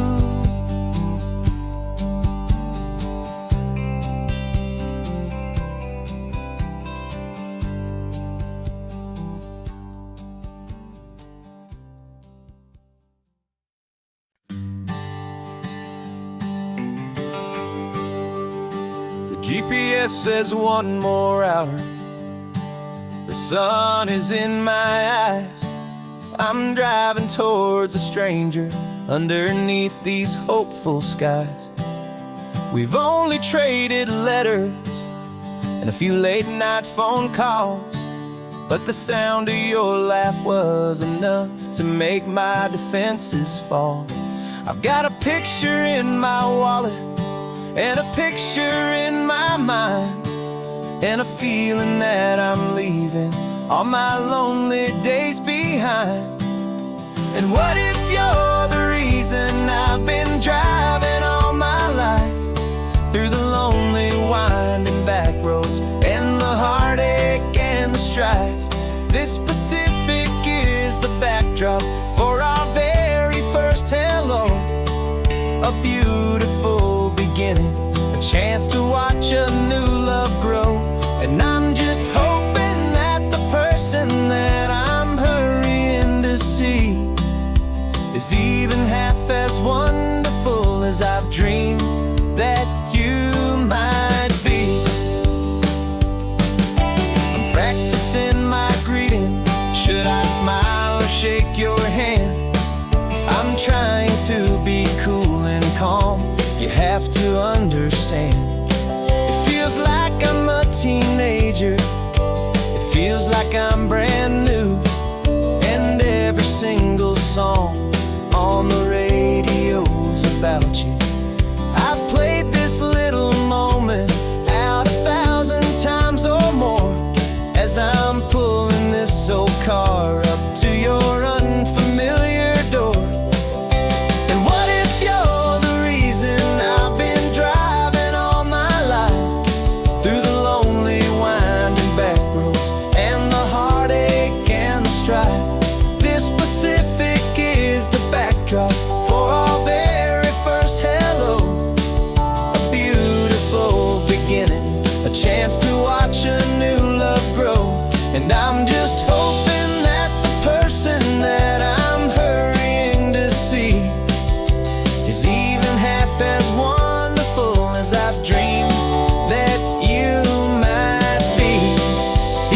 GPS says one more hour. The sun is in my eyes. I'm driving towards a stranger underneath these hopeful skies. We've only traded letters and a few late night phone calls, but the sound of your laugh was enough to make my defenses fall. I've got a picture in my wallet and a picture in my mind, and a feeling that I'm leaving all my lonely days behind. And what if you're the reason I've been driving all my life, through the lonely winding back roads and the heartache This Pacific is the backdrop for our very first hello. A beautiful beginning, a chance to watch a new love grow. And I'm just hoping that the person that I'm hurrying to see is even half as wonderful as I've dreamed that you might be. I'm practicing my greeting. Should I smile or shake your hand? I'm trying to be cool and calm. You have to understand. It feels like I'm a teenager. It feels like I'm brand new. And every single song on the radio's about you. I've played this little moment out 1,000 times or more as I'm pulling this old car up to your unfamiliar door. And what if you're the reason I've been driving all my life through the lonely winding back roads and the heartache and the strife? This Pacific is the backdrop for our very first hello. A beautiful beginning, a chance to watch a new love grow. And I'm just hoping that the person that I'm hurrying to see is even half as wonderful as I've dreamed that you might be.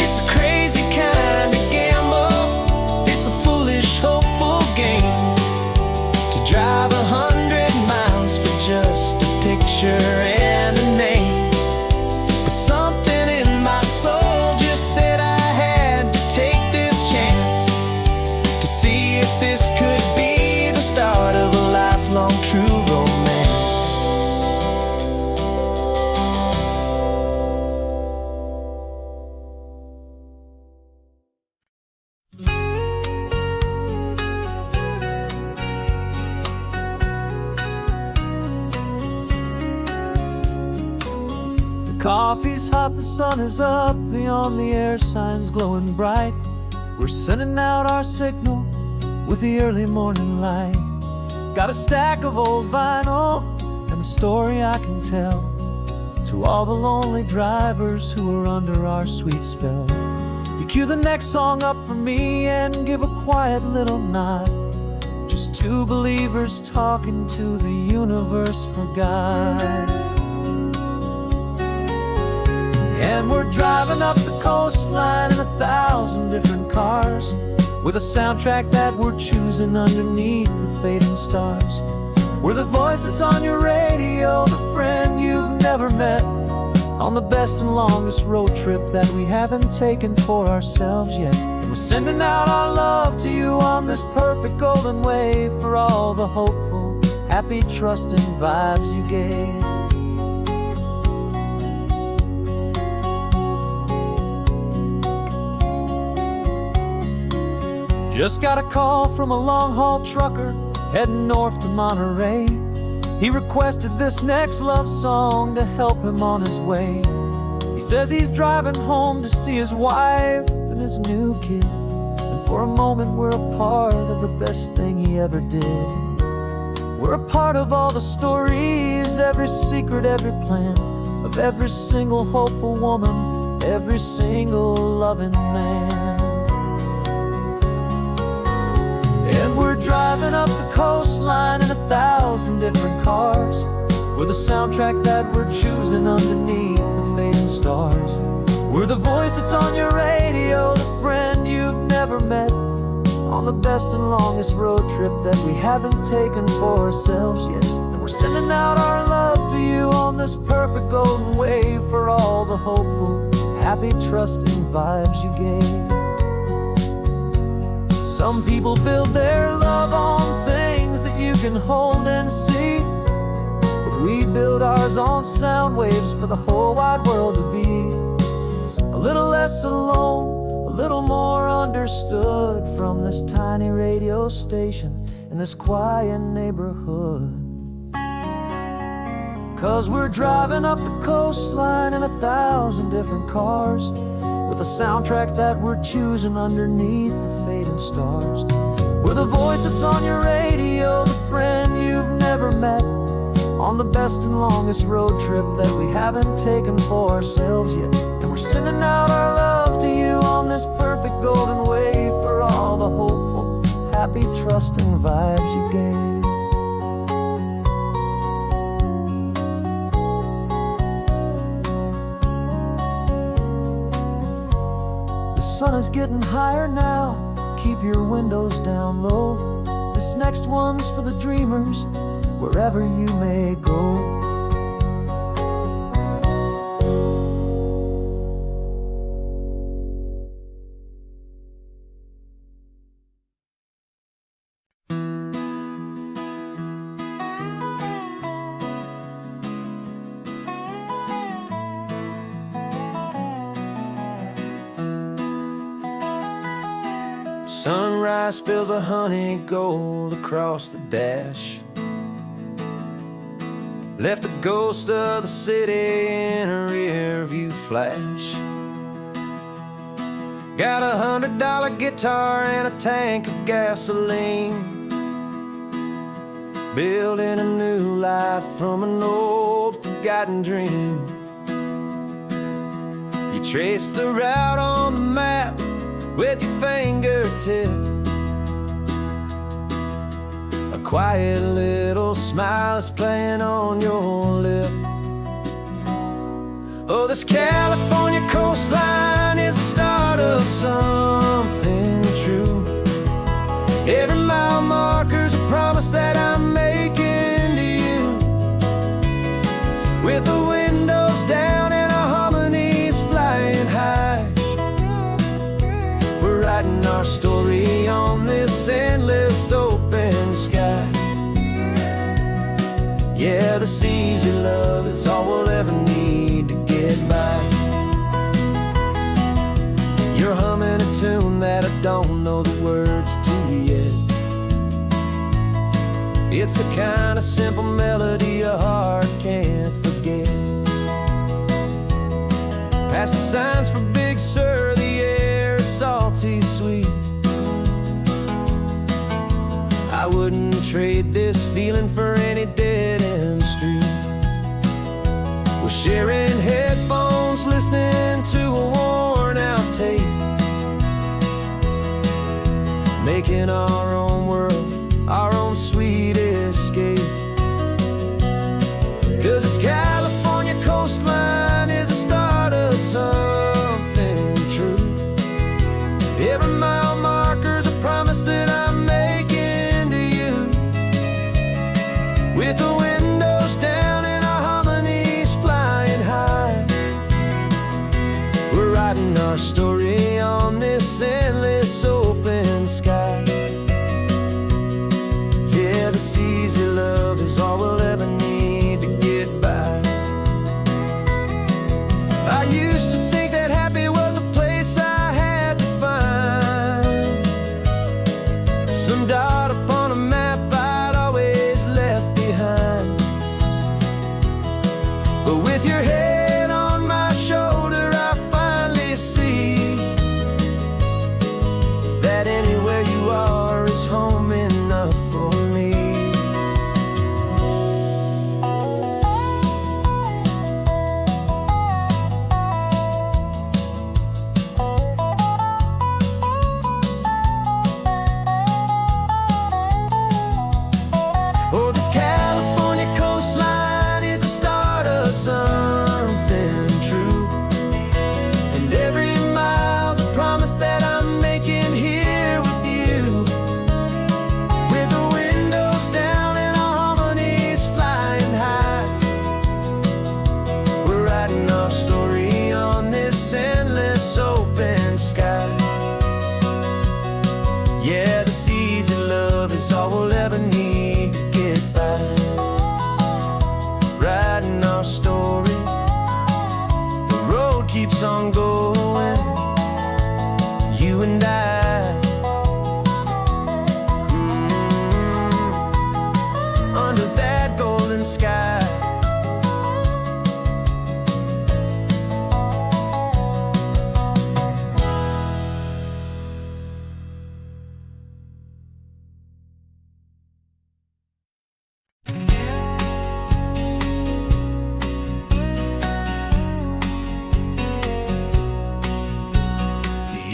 It's a crazy kind of gamble. It's a foolish, hopeful game to drive 100 miles for just a picture and a name. But something in my soul just said I had to take this chance to see if this could be the start of a lifelong true romance. The coffee's hot, the sun is up, the on-the-air sign's glowing bright. We're sending out our signal with the early morning light. Got a stack of old vinyl and a story I can tell to all the lonely drivers who are under our sweet spell. You cue the next song up for me and give a quiet little nod. Just two believers talking to the universe for God. And we're driving up the coastline in 1,000 different cars, with a soundtrack that we're choosing underneath the fading stars. We're the voice that's on your radio, the friend you've never met, on the best and longest road trip that we haven't taken for ourselves yet. And we're sending out our love to you on this perfect golden wave for all the hopeful, happy, trusting vibes you gave. Just got a call from a long-haul trucker heading north to Monterey. He requested this next love song to help him on his way. He says he's driving home to see his wife and his new kid, and for a moment we're a part of the best thing he ever did. We're a part of all the stories, every secret, every plan, of every single hopeful woman, every single loving man. And we're driving up the coastline in 1,000 different cars, with a soundtrack that we're choosing underneath the fading stars. We're the voice that's on your radio, the friend you've never met, on the best and longest road trip that we haven't taken for ourselves yet. And we're sending out our love to you on this perfect golden wave for all the hopeful, happy, trusting vibes you gave. Some people build their love on things that you can hold and see, but we build ours on sound waves for the whole wide world to be a little less alone, a little more understood from this tiny radio station in this quiet neighborhood. 'Cause we're driving up the coastline in 1,000 different cars, with a soundtrack that we're choosing underneath the fading stars. We're the voice that's on your radio, the friend you've never met, on the best and longest road trip that we haven't taken for ourselves yet. And we're sending out our love to you on this perfect golden wave, for all the hopeful, happy, trusting vibes you gave. The sun is getting higher now, keep your windows down low. This next one's for the dreamers, wherever you may go. Sunrise spills a honey gold across the dash, left the ghost of the city in a rear view flash. Got $100 guitar and a tank of gasoline, building a new life from an old forgotten dream. You trace the route on the map with your fingertip, a quiet little smile is playing on your lip. Oh, this California coastline is the start of something true. Every mile marker's a promise that I'm making to you, with the windows down and our harmonies flying high. We're writing our story on this endless open sky. Yeah, this easy love is all we'll ever need to get by. You're humming a tune that I don't know the words to yet. It's the kind of simple melody a heart can't forget. Past the signs for Big Sur, the air is salty sweet. I wouldn't trade this feeling for any dead-end street. We're sharing headphones, listening to a worn-out tape, making our own world, our own sweet escape. 'Cause this California coastline is the start of something true. Every mile marker's a promise that I'm making to you, with the windows down and our harmonies flying high. We're writing our story on this endless open sky. Yeah, this easy love is all we'll ever need to get by. I used to think that happy was a place I had to find, some dot upon a map I'd always left behind. But with your head on my shoulder, I finally see that anywhere you are is home enough for me. Oh, this California coastline is the start of something true, and every mile's a promise that I'm making here with you, with the windows down and our harmonies flying high. We're writing our story on this endless open sky. Yeah, this easy love is all we'll ever need to get by. Writing our story, the road keeps on going, you and I. Under that golden sky.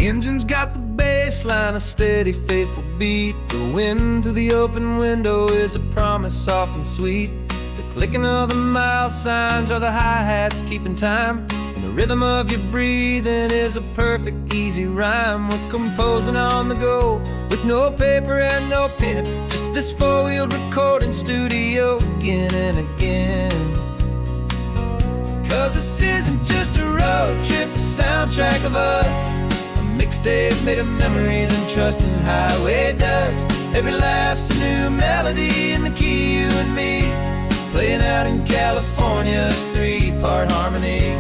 engine's got the bass line, a steady, faithful beat. The wind through the open window is a promise soft and sweet. The clicking of the mile signs are the hi-hats keeping time. And the rhythm of your breathing is a perfect, easy rhyme. We're composing on the go with no paper and no pen, just this four-wheeled recording studio again and again. 'Cause this isn't just a road trip, the soundtrack of us. A mixtape made of memories and trust in highway dust. Every laugh's a new melody in the key, you and me, playing out in California's three-part harmony.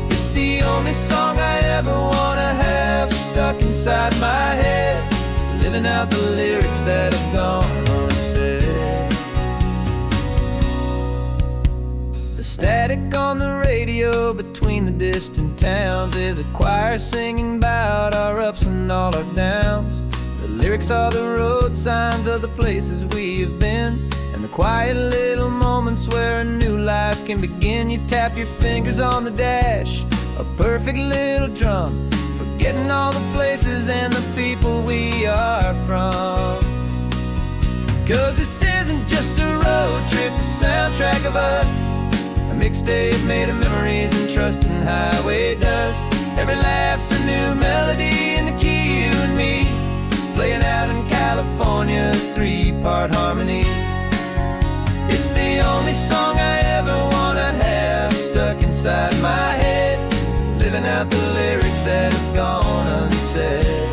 It's the only song I ever wanna have stuck inside my head, living out the lyrics that have gone unsaid. The static on the radio between the distant towns is a choir singing about our ups and all our downs. The lyrics are the road signs of the places we have been, and the quiet little moments where a new life can begin. You tap your fingers on the dash, a perfect little drum, forgetting all the places and the people we are from. 'Cause this isn't just a road trip, the soundtrack of us. A mixtape made of memories and trust in highway dust. Every laugh's a new melody in the key, you and me, playing out in California's three-part harmony. It's the only song I ever wanna have stuck inside my head, living out the lyrics that have gone unsaid.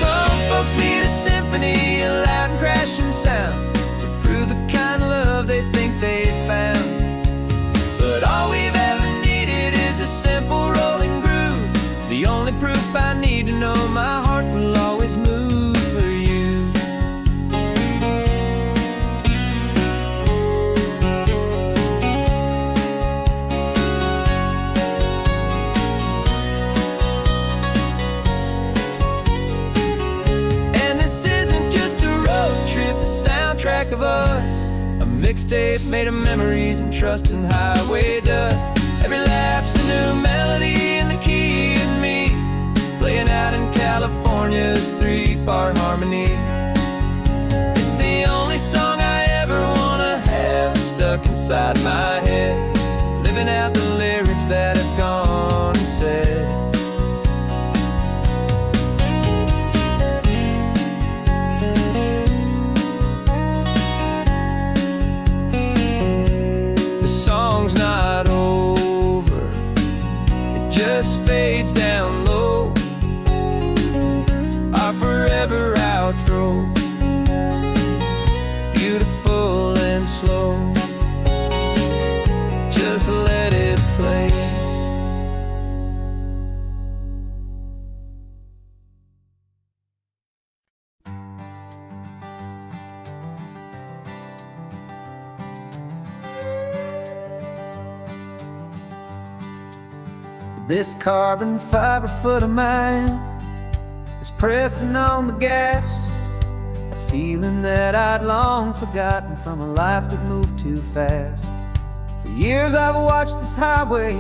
Some folks need a symphony, a loud and crashing sound, to prove the kind of love they think they found. But all we've ever needed is a simple rolling groove, the only proof I need to know my heart will always move for you. And this isn't just a road trip, the soundtrack of us. A mixtape made of memories and trust in highway dust. Every laugh's a new melody in the key, and me, playing out in California's three-part harmony. It's the only song I ever wanna have stuck inside my head, living out the lyrics that have gone unsaid. Song's not over, it just fades down low, our forever outro, beautiful and slow, just let it play. This carbon fiber foot of mine is pressing on the gas, a feeling that I'd long forgotten from a life that moved too fast. For years I've watched this highway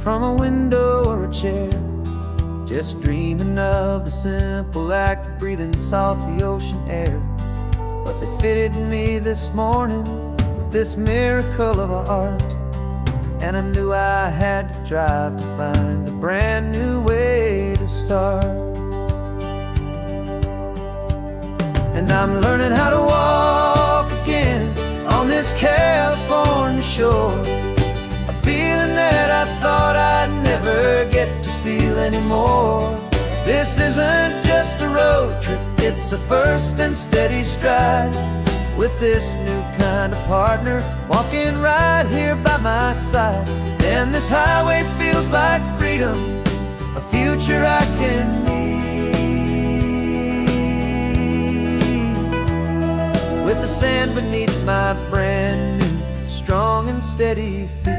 from a window or a chair, just dreaming of the simple act of breathing salty ocean air. But they fitted me this morning with this miracle of art, and I knew I had to drive to find a brand new way to start. And I'm learning how to walk again on this California shore, a feeling that I thought I'd never get to feel anymore. This isn't just a road trip, it's a first and steady stride, with this new kind of partner walking right here by my side. And this highway feels like freedom, a future I can need, with the sand beneath my brand new strong and steady feet.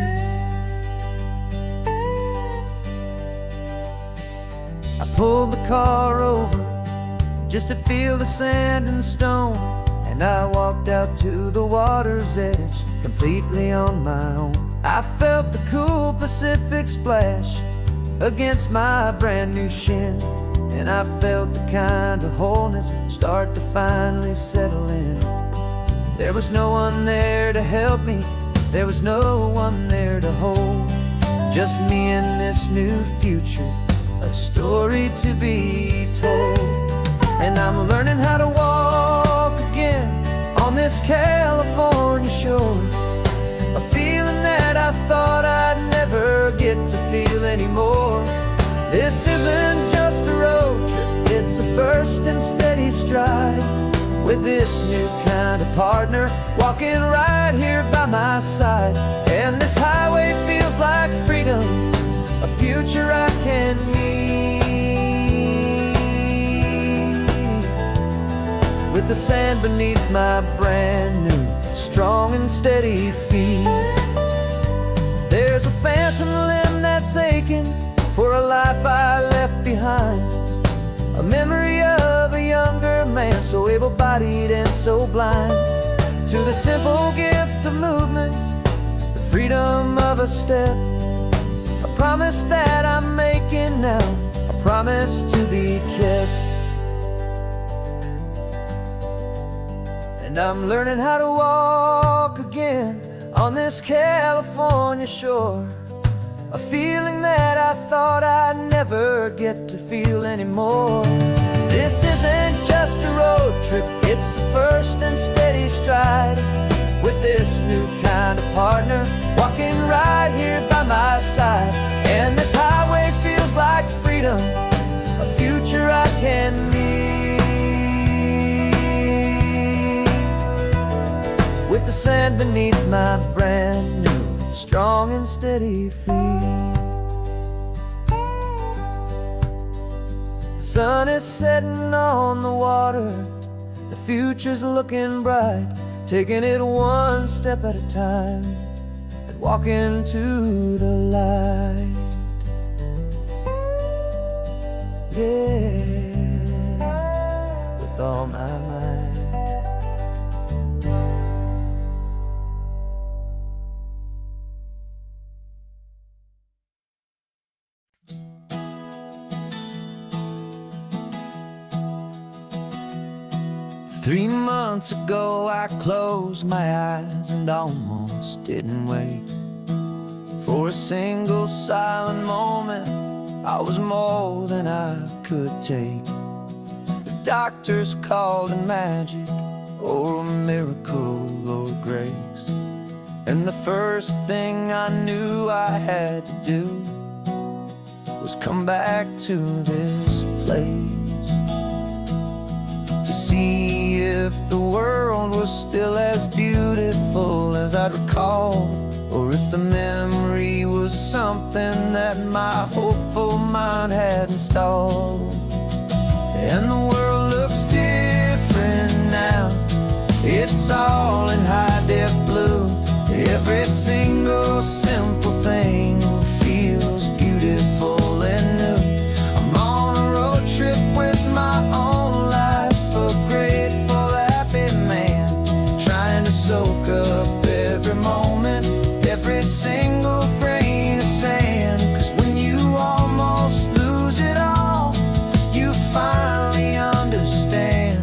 I pulled the car over just to feel the sand and stone, and I walked out to the water's edge completely on my own. I felt the cool Pacific splash against my brand new shin, and I felt the kind of wholeness start to finally settle in. There was no one there to help me, there was no one there to hold, just me and this new future, a story to be told. And I'm learning how to walk again on this California shore, a feeling that I thought I'd never get to feel anymore. This isn't just a road trip, it's a first and steady stride, with this new kind of partner walking right here by my side. And this highway feels like freedom, a future I can meet, with the sand beneath my brand new, strong and steady feet. There's a phantom limb that's aching for a life I left behind, a memory of a younger man, so able-bodied and so blind, to the simple gift of movement, the freedom of a step, a promise that I'm making now, a promise to be kept. And I'm learning how to walk again on this California shore, a feeling that I thought I'd never get to feel anymore. This isn't just a road trip, it's a first and steady stride, with this new kind of partner walking right here by my side. And this highway feels like freedom, a future I can meet, with the sand beneath my brand new, strong and steady feet. The sun is setting on the water, the future's looking bright, taking it one step at a time and walking to the light. Yeah, with all my might. Three months ago I closed my eyes and almost didn't wake. For a single silent moment, I was more than I could take. The doctors called it magic, or a miracle, or grace. And the first thing I knew I had to do was come back to this place, to see if the world was still as beautiful as I'd recall, or if the memory was something that my hopeful mind had installed. And the world looks different now, it's all in high-def blue. Every single simple thing feels beautiful and new. I'm on a road trip with my own life, a grateful, happy man, trying to soak up every moment, every single grain of sand. 'Cause when you almost lose it all, you finally understand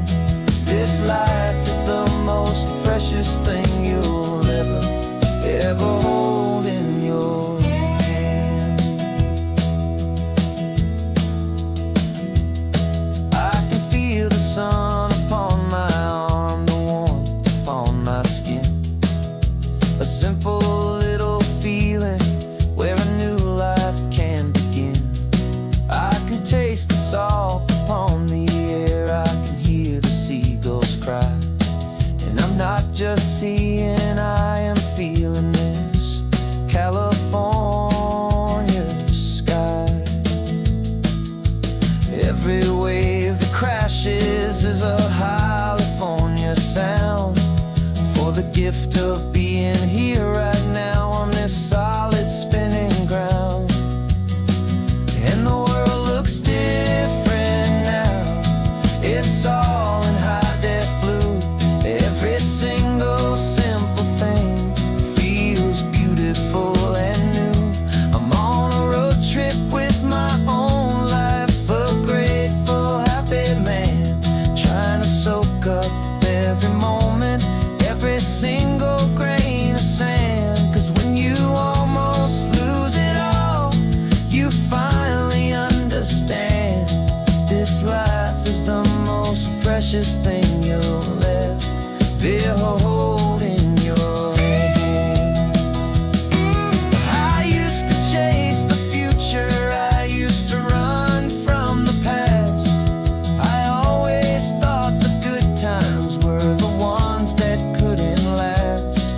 this life is the most precious thing you'll ever hold in your hand. I can feel the sun upon my arm, the warmth upon my skin, a simple little feeling where a new life can begin. I can taste the salt upon the air, I can hear the seagulls cry, and I'm not just seeing, I am feeling this California sky. Every wave that crashes is a California sound, for the gift of being here right now on this solid spinning ground. And the world looks different now, it's all in high-def blue. Every single simple thing feels beautiful precious thing you'll ever hold in your hand. I used to chase the future, I used to run from the past. I always thought the good times were the ones that couldn't last.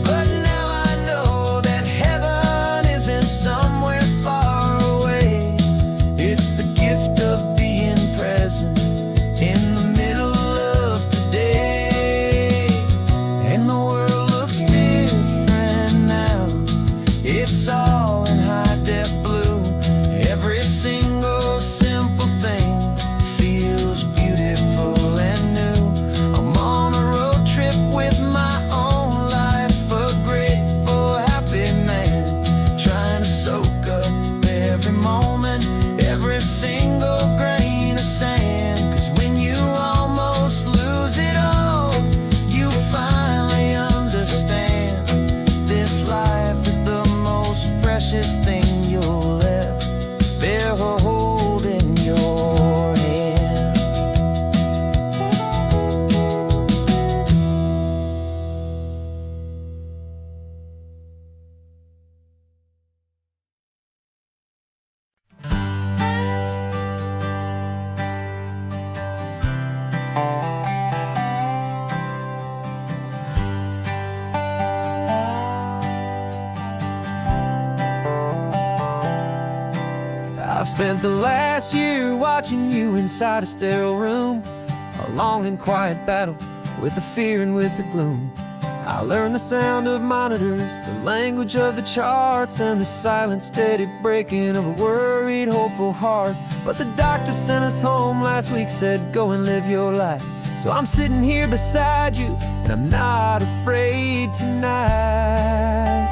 But now I know that heaven isn't somewhere far away. It's the gift of being present in the middle of today. And the world looks different now. It's all in high-def blue. Every single simple thing feels beautiful and new. I'm on a road trip with my own life, a grateful, happy man, trying to soak up every moment, every single grain of sand. 'Cause when you almost lose it all, you finally understand this life is the most precious thing you'll ever hold in your hand. I've spent the last year watching you inside a sterile room, a long and quiet battle with the fear and with the gloom. I learned the sound of monitors, the language of the charts, and the silent, steady breaking of a worried, hopeful heart. But the doctor sent us home last week, said go and live your life. So I'm sitting here beside you, and I'm not afraid tonight.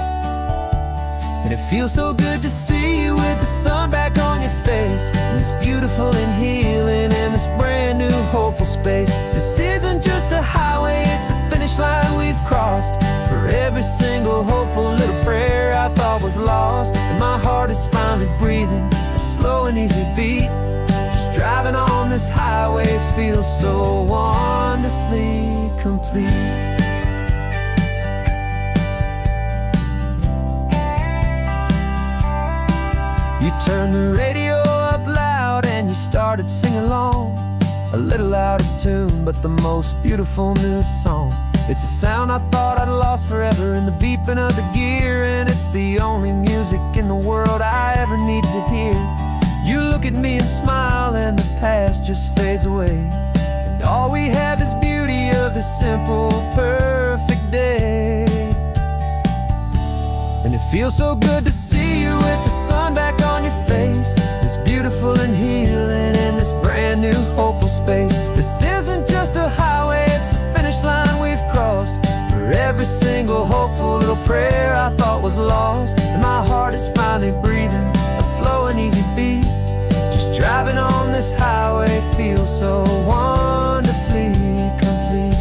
And it feels so good to see you with the sun back on your face, and this beautiful and healing in this brand new hopeful space. This isn't just a highway, it's a finish line we've crossed. For every single hopeful little prayer I thought was lost, and my heart is finally breathing a slow and easy beat. Just driving on this highway feels so wonderfully complete. You turned the radio up loud and you started singing along, a little out of tune, but the most beautiful new song. It's a sound I thought I'd lost forever in the beeping of the gear, and it's the only music in the world I ever need to hear. You look at me and smile, and the past just fades away, and all we have is beauty of this simple, perfect day. And it feels so good to see you with the sun back on your face, this beautiful and healing in this brand new hopeful space. This isn't just a highway, it's a finish line we've crossed. For every single hopeful little prayer I thought was lost, and my heart is finally breathing a slow and easy beat. Just driving on this highway feels so wonderfully complete.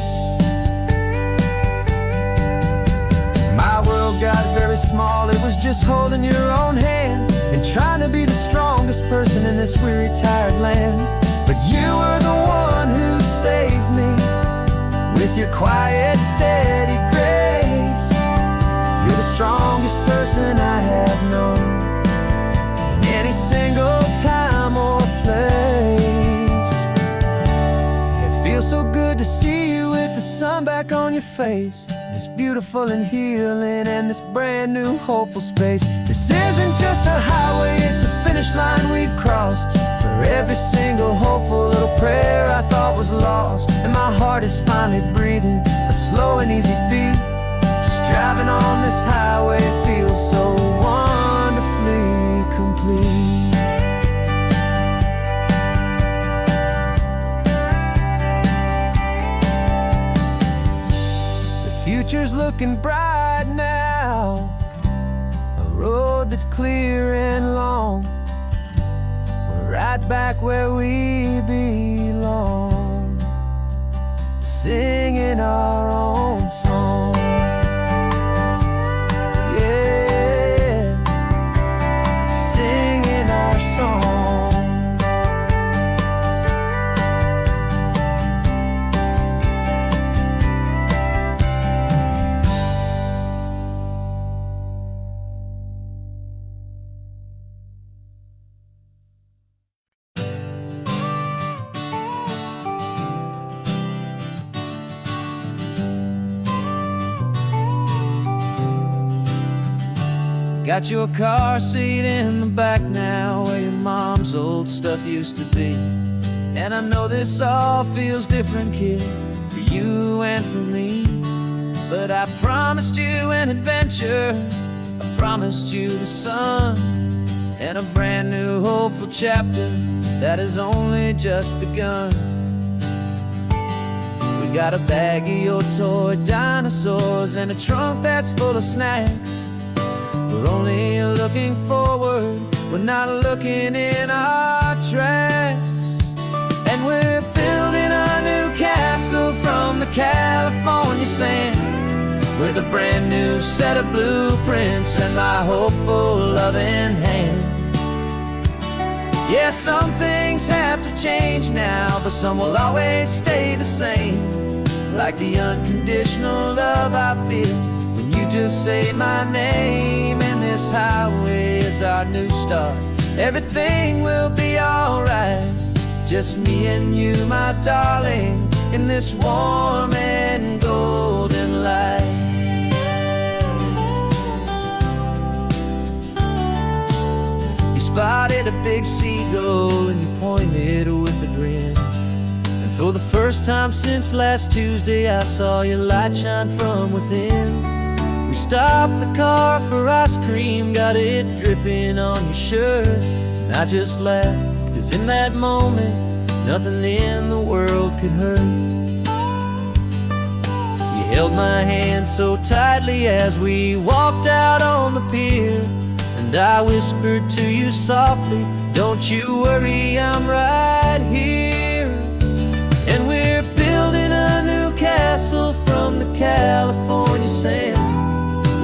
My world got very small, it was just holding your own hand and trying to be the strongest person in this weary, tired land. But you were the one who saved me with your quiet, steady grace. You're the strongest person I have known in any single time or place. It feels so good to see you with the sun back on your face, this beautiful and healing and this brand new hopeful space. This isn't just a highway, it's a finish line we've crossed. For every single hopeful little prayer I thought was lost, and my heart is finally breathing a slow and easy beat. Just driving on this highway feels so wonderfully complete. Future's looking bright now, a road that's clear and long. We're right back where we belong, singing our own song. Yeah, singing our song. Got your car seat in the back now, where your mom's old stuff used to be. And I know this all feels different, kid, for you and for me. But I promised you an adventure, I promised you the sun, and a brand new hopeful chapter that has only just begun. We got a bag of your toy dinosaurs and a trunk that's full of snacks. We're only looking forward, we're not looking in our tracks. And we're building a new castle from the California sand, with a brand new set of blueprints and my hopeful loving hand. Yeah, some things have to change now, but some will always stay the same. Like the unconditional love I feel when you just say my name. And this highway is our new start. Everything will be alright, just me and you, my darling, in this warm and golden light. You spotted a big seagull and you pointed with a grin. And for the first time since last Tuesday, I saw your light shine from within. We stopped the car for ice cream, got it dripping on your shirt. And I just laughed, 'cause in that moment, nothing in the world could hurt. You held my hand so tightly as we walked out on the pier, and I whispered to you softly, don't you worry, I'm right here. And we're building a new castle from the California sand,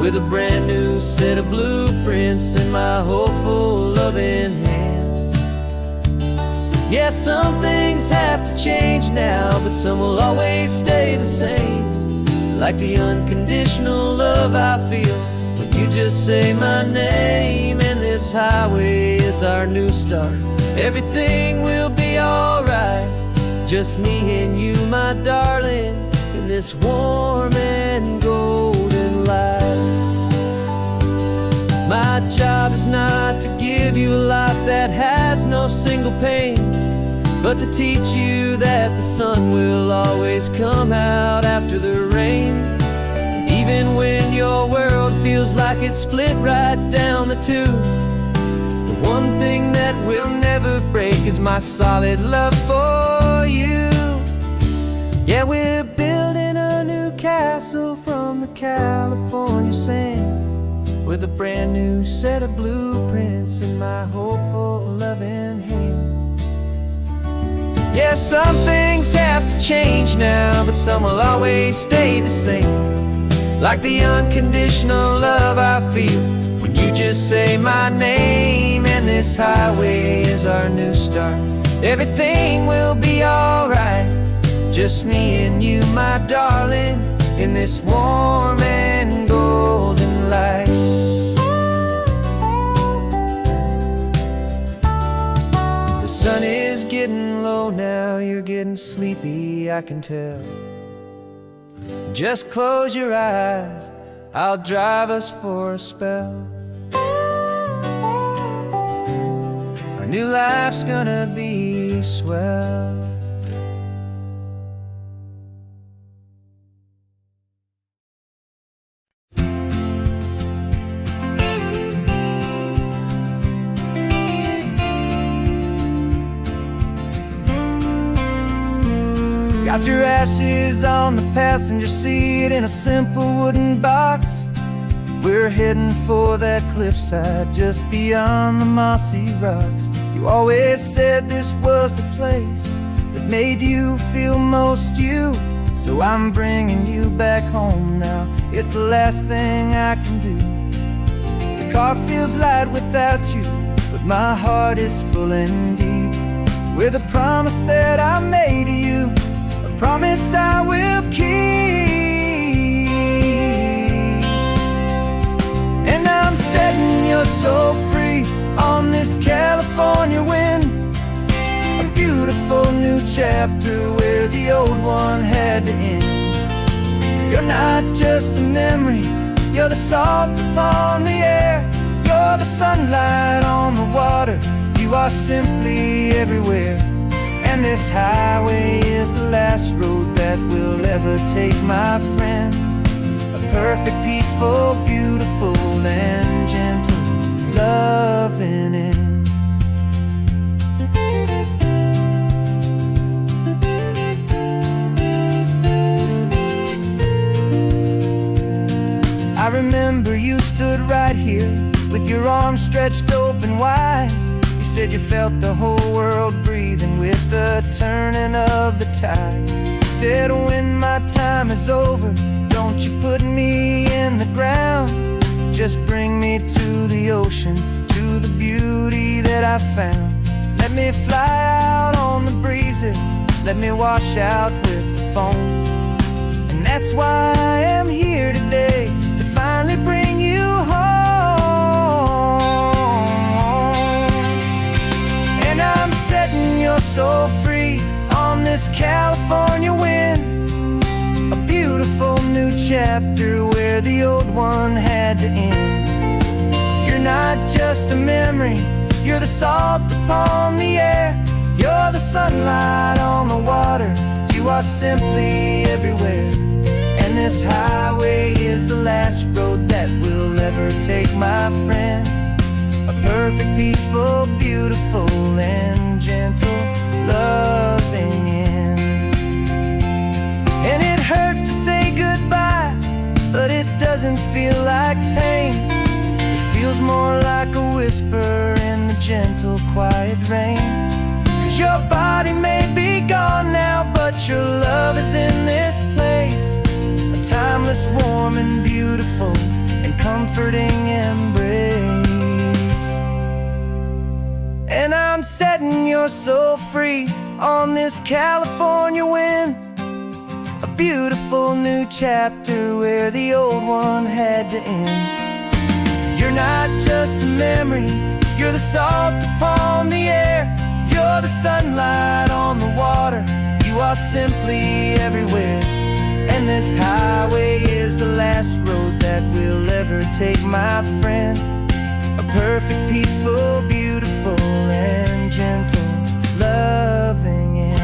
with a brand new set of blueprints in my hopeful loving hand. Yeah, some things have to change now, but some will always stay the same. Like the unconditional love I feel when you just say my name. And this highway is our new start. Everything will be alright, just me and you, my darling, in this warm and golden light. My job is not to give you a life that has no single pain, but to teach you that the sun will always come out after the rain. Even when your world feels like it's split right down the two, the one thing that will never break is my solid love for you. Yeah, we're building a new castle from the California sand, with a brand new set of blueprints in my hopeful loving hand. Yeah, some things have to change now, but some will always stay the same. Like the unconditional love I feel when you just say my name. And this highway is our new start. Everything will be alright, just me and you, my darling, in this warm and golden light. The sun is getting low now, you're getting sleepy, I can tell. Just close your eyes, I'll drive us for a spell. Our new life's gonna be swell. Got your ashes on the passenger seat in a simple wooden box. We're heading for that cliffside just beyond the mossy rocks. You always said this was the place that made you feel most you, so I'm bringing you back home now. It's the last thing I can do. The car feels light without you, but my heart is full and deep with a promise that I made to you, a promise I will keep. And I'm setting your soul free on this California wind, a beautiful new chapter where the old one had to end. You're not just a memory, you're the salt upon the air, You're the sunlight on the water, you are simply everywhere. And this highway is the last road that we'll ever take, my friend. A perfect, peaceful, beautiful, and gentle, loving end. I remember you stood right here with your arms stretched open wide. You said you felt the whole world breathing with the turning of the tide. You said, when my time is over, don't you put me in the ground. Just bring me to the ocean, to the beauty that I found. Let me fly out on the breezes, let me wash out with the foam. And that's why I am here today, to finally bring you home. And I'm setting your soul free on this California wind. A beautiful new chapter where the old one had to end. You're not just a memory, you're the salt upon the air. You're the sunlight on the water, you are simply everywhere. And this highway is the last road that we'll ever take, my friend. A perfect, peaceful, beautiful, and gentle, loving end. And it hurts to say goodbye, but it doesn't feel like pain. It feels more like a whisper in the gentle, quiet rain. 'Cause your body may be gone now, but your love is in this place. A timeless, warm, and beautiful, and comforting embrace. And I'm setting your soul free on this California wind. A beautiful new chapter where the old one had to end. You're not just a memory, you're the salt upon the air. You're the sunlight on the water, you are simply everywhere. And this highway is the last road that we'll ever take, my friend. A perfect, peaceful, beautiful, and gentle, loving end.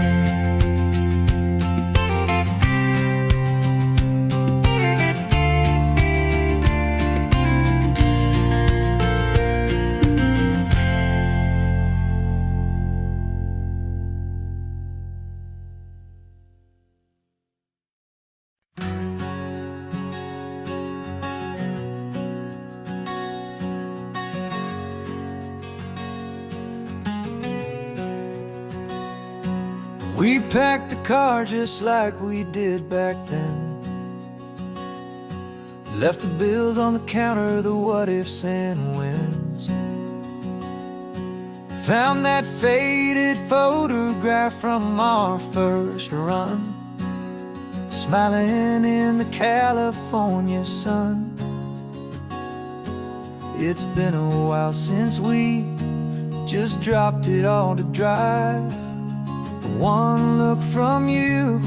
We packed the car just like we did back then. Left the bills on the counter, the what ifs and whens. Found that faded photograph from our first run, smiling in the California sun. It's been a while since we just dropped it all to drive. One look from you,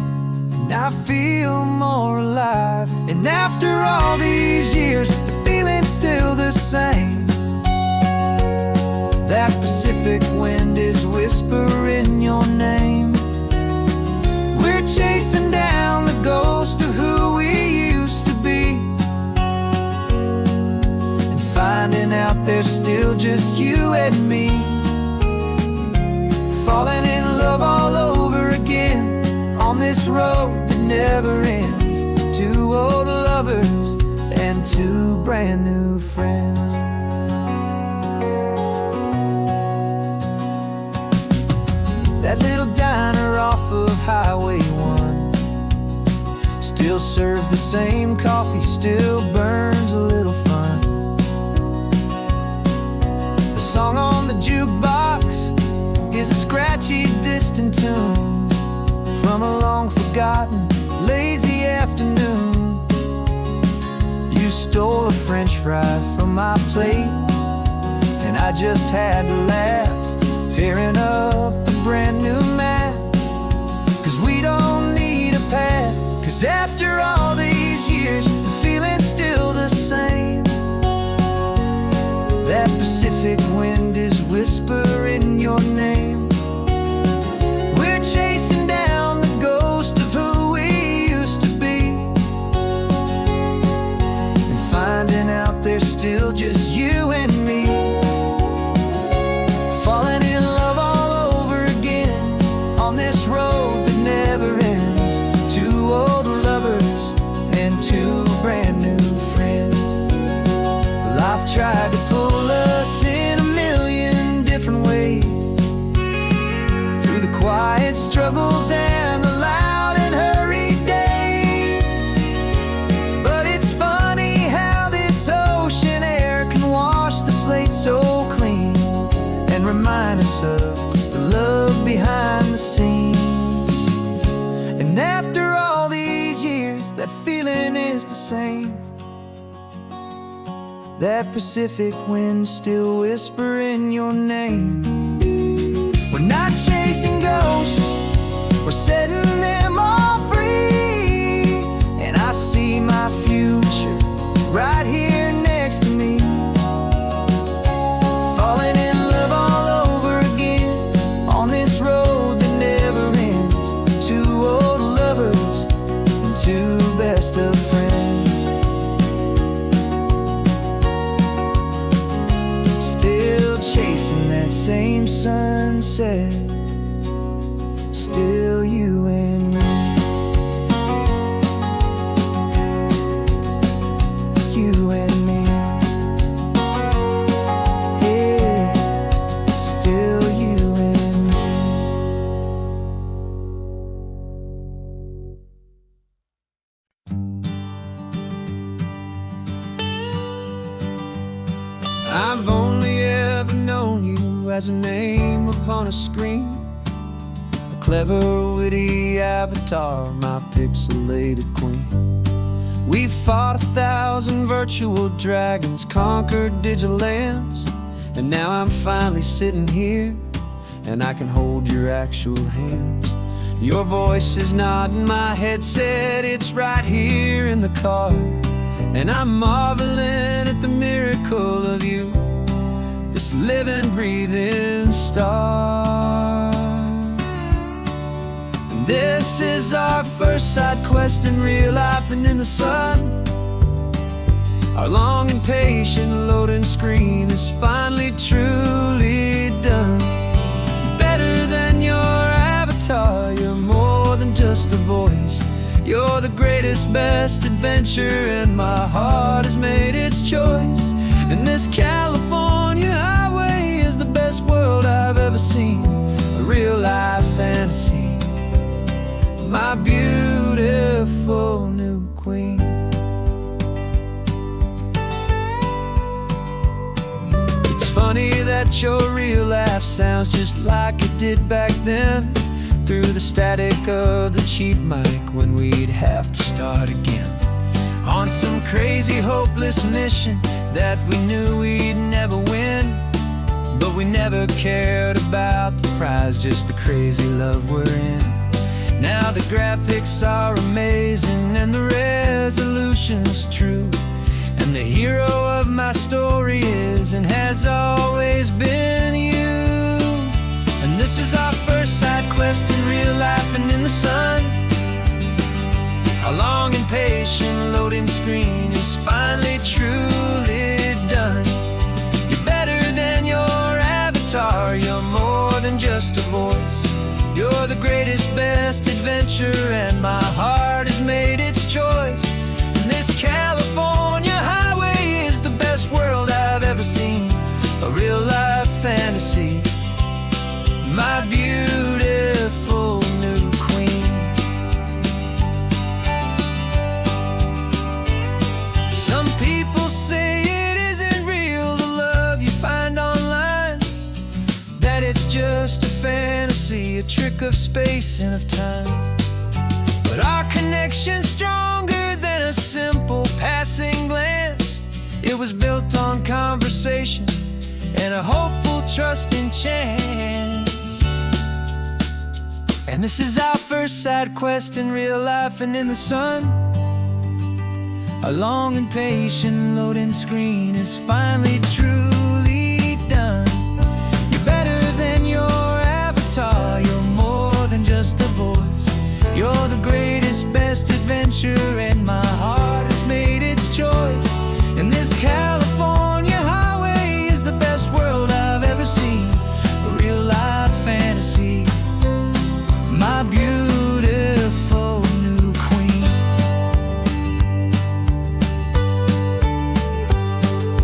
and I feel more alive. And after all these years, the feeling's still the same. That Pacific wind is whispering your name. We're chasing down the ghost of who we used to be, and finding out there's still just you and me. Falling in love all over again on this road that never ends. Two old lovers and two brand new friends. That little diner off of Highway 1 still serves the same coffee, still burns a little fun. The song on the jukebox is a scratchy, distant tune from a long-forgotten, lazy afternoon. You stole a French fry from my plate, and I just had to laugh, tearing up a brand new map. 'Cause we don't need a path, 'cause after all these years, the feeling's still the same. That quiet struggles and the loud and hurried days. But it's funny how this ocean air can wash the slate so clean and remind us of the love behind the scenes. And after all these years, that feeling is the same. That Pacific wind still whispering your name. We're not chasing ghosts, we're setting them all free. And I see my future right here next to me, falling in love all over again on this road that never ends. Two old lovers and two best of friends, still chasing that same sunset. Still you and me, you and me, yeah, still you and me. I've only ever known you as a name upon a screen, a clever, witty avatar, my pixelated queen. We fought 1,000 virtual dragons, conquered digital lands, and now I'm finally sitting here, and I can hold your actual hands. Your voice is not in my headset, it's right here in the car, and I'm marveling at the miracle of you, this living, breathing star. And this is our first side quest in real life and in the sun. Our long and patient loading screen is finally truly done. Better than your avatar, you're more than just a voice. You're the greatest, best adventure, and my heart has made its choice. And this California highway is the best world I've ever seen, a real life fantasy, my beautiful new queen. It's funny that your real life sounds just like it did back then, through the static of the cheap mic when we'd have to start again on some crazy hopeless mission that we knew we'd never win. But we never cared about the prize, just the crazy love we're in. Now the graphics are amazing and the resolution's true, and the hero of my story is and has always been you. And this is our first side quest in real life and in the sun. Our long and patient loading screen is finally truly done. You're better than your avatar, you're more than just a voice. You're the greatest, best adventure, and my heart has made its choice. And this California highway is the best world I've ever seen, a real life fantasy, my beautiful new queen. Some people say it isn't real, the love you find online, that it's just a fantasy, a trick of space and of time. But our connection's stronger than a simple passing glance. It was built on conversation and a hopeful, trusting chance. And this is our first side quest in real life and in the sun. Our long and patient loading screen is finally truly done. You're better than your avatar, you're more than just a voice. You're the greatest, best adventure, and my heart has made its choice. And this California highway is the best world I've ever seen, a real life fantasy, my beautiful new queen.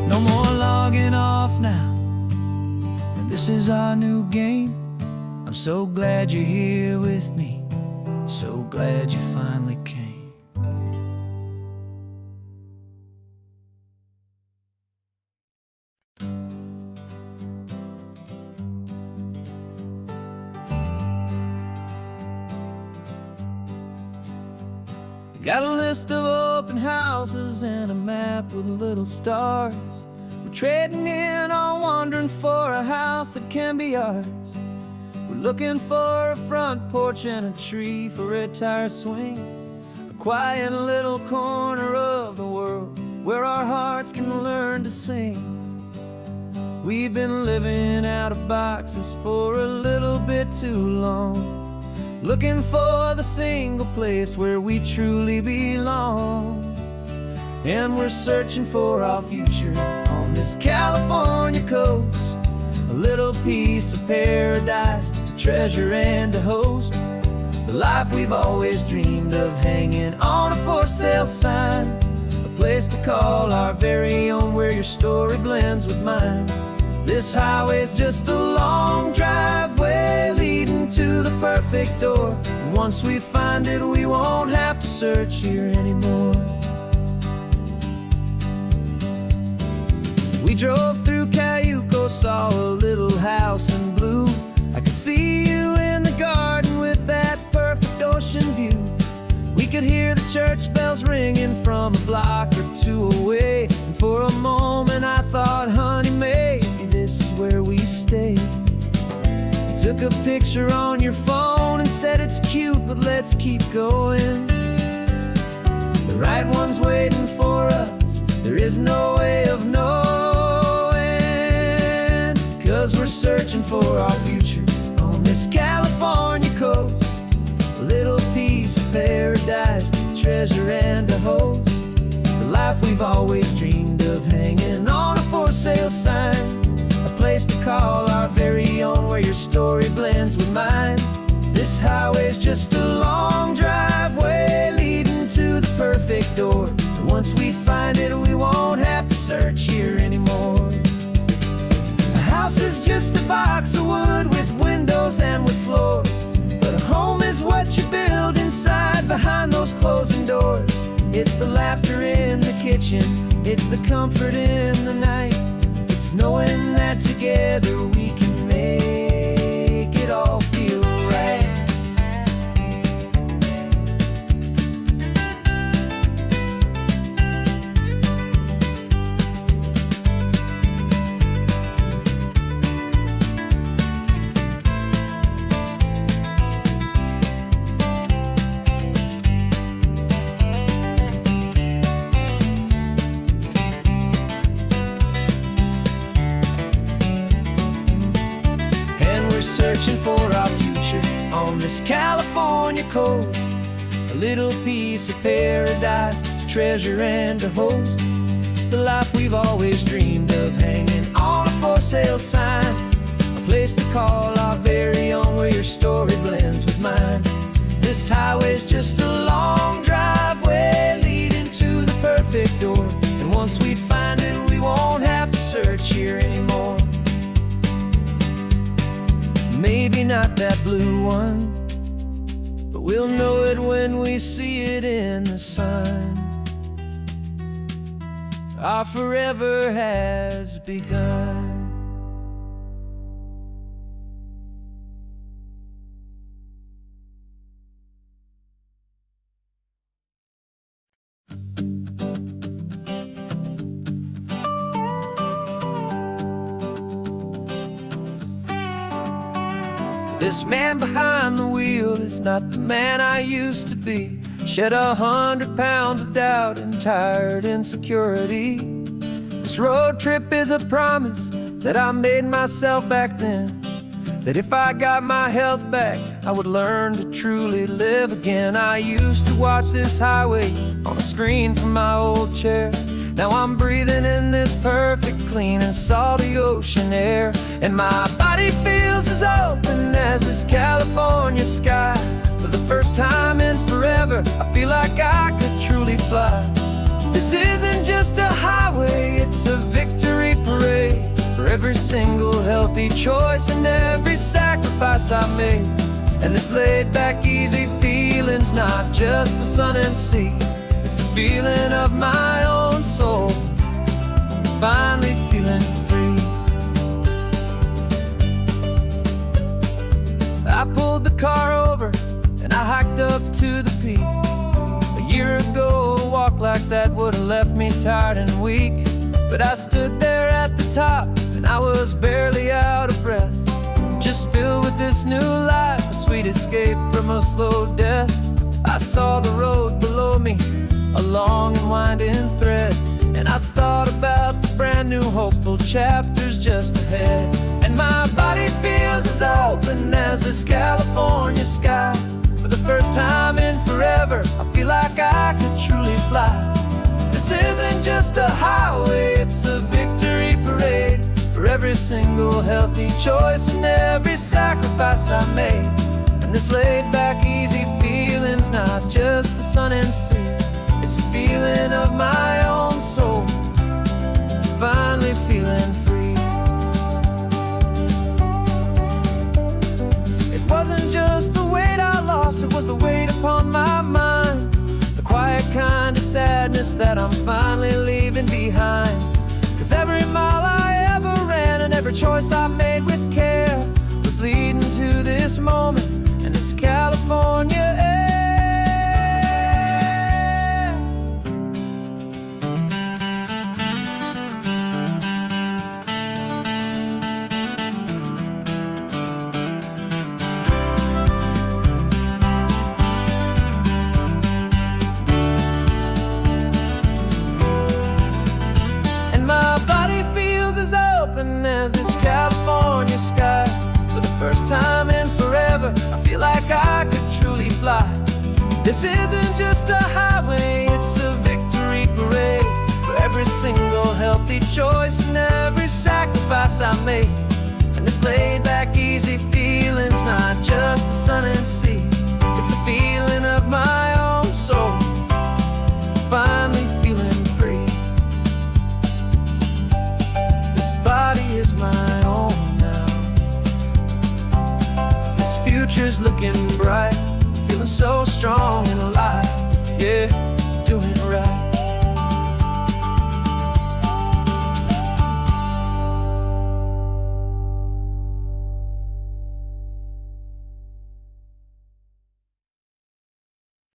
No more logging off now, and this is our new game. I'm so glad you're here with me, so glad you finally came. Got a list of open houses and a map with little stars. We're trading in or wandering for a house that can be ours. We're looking for a front porch and a tree for a tire swing, a quiet little corner of the world where our hearts can learn to sing. We've been living out of boxes for a little bit too long, looking for the single place where we truly belong. And we're searching for our future on this California coast, a little piece of paradise to treasure and to host, the life we've always dreamed of hanging on a for sale sign, a place to call our very own where your story blends with mine. This highway's just a long driveway leading to the perfect door, and once we find it we won't have to search here anymore. We drove through Cayuco, saw a little house in blue. I could see you in the garden with that perfect ocean view. We could hear the church bells ringing from a block or two away, and for a moment I thought, honey, maybe this is where we stay. You took a picture on your phone and said it's cute, but let's keep going. The right one's waiting for us, there is no way of knowing, 'cause we're searching for our future on this California coast, a little piece of paradise to treasure and to host, the life we've always dreamed of hanging on a for sale sign, a place to call our very own where your story blends with mine. This highway's just a long driveway leading to the perfect door, and once we find it we won't have to search here anymore. A house is just a box of wood with windows and with floors, but a home is what you build inside behind those closing doors. It's the laughter in the kitchen, it's the comfort in the night, it's knowing that together we can make it all feel right. Searching for our future on this California coast, a little piece of paradise to treasure and to host, the life we've always dreamed of hanging on a for sale sign, a place to call our very own where your story blends with mine. This highway's just a long driveway leading to the perfect door, and once we find it we won't have to search here anymore. Maybe not that blue one, but we'll know it when we see it in the sun. Our forever has begun. This man behind the wheel is not the man I used to be. Shed 100 pounds of doubt and tired insecurity. This road trip is a promise that I made myself back then, that if I got my health back, I would learn to truly live again. I used to watch this highway on a screen from my old chair. Now I'm breathing in this perfect, clean and salty ocean air, and my body feels as open as this California sky. For the first time in forever, I feel like I could truly fly. This isn't just a highway, it's a victory parade, for every single healthy choice and every sacrifice I made. And this laid back, easy feeling's not just the sun and sea, it's the feeling of my own soul, finally feeling free. I pulled the car over and I hiked up to the peak. A year ago, a walk like that would have left me tired and weak. But I stood there at the top and I was barely out of breath, just filled with this new life, a sweet escape from a slow death. I saw the road below me, a long and winding thread, and I thought about the brand new hopeful chapters just ahead. And my body feels as open as this California sky. For the first time in forever, I feel like I could truly fly. This isn't just a highway, it's a victory parade for every single healthy choice and every sacrifice I made. And this laid back, easy feeling's not just the sun and sea, it's a feeling of my own soul, finally feeling free. It wasn't just the weight I lost, it was the weight upon my mind, the quiet kind of sadness that I'm finally leaving behind. 'Cause every mile I ever ran and every choice I made with care was leading to this moment and this California air. As this California sky, for the first time in forever, I feel like I could truly fly. This isn't just a highway, it's a victory parade for every single healthy choice and every sacrifice I made. And this laid back, easy feeling's not just the sun and sea, it's a feeling of my own soul, finally feeling free. Body is my own now. This future's looking bright, feeling so strong and alive, yeah.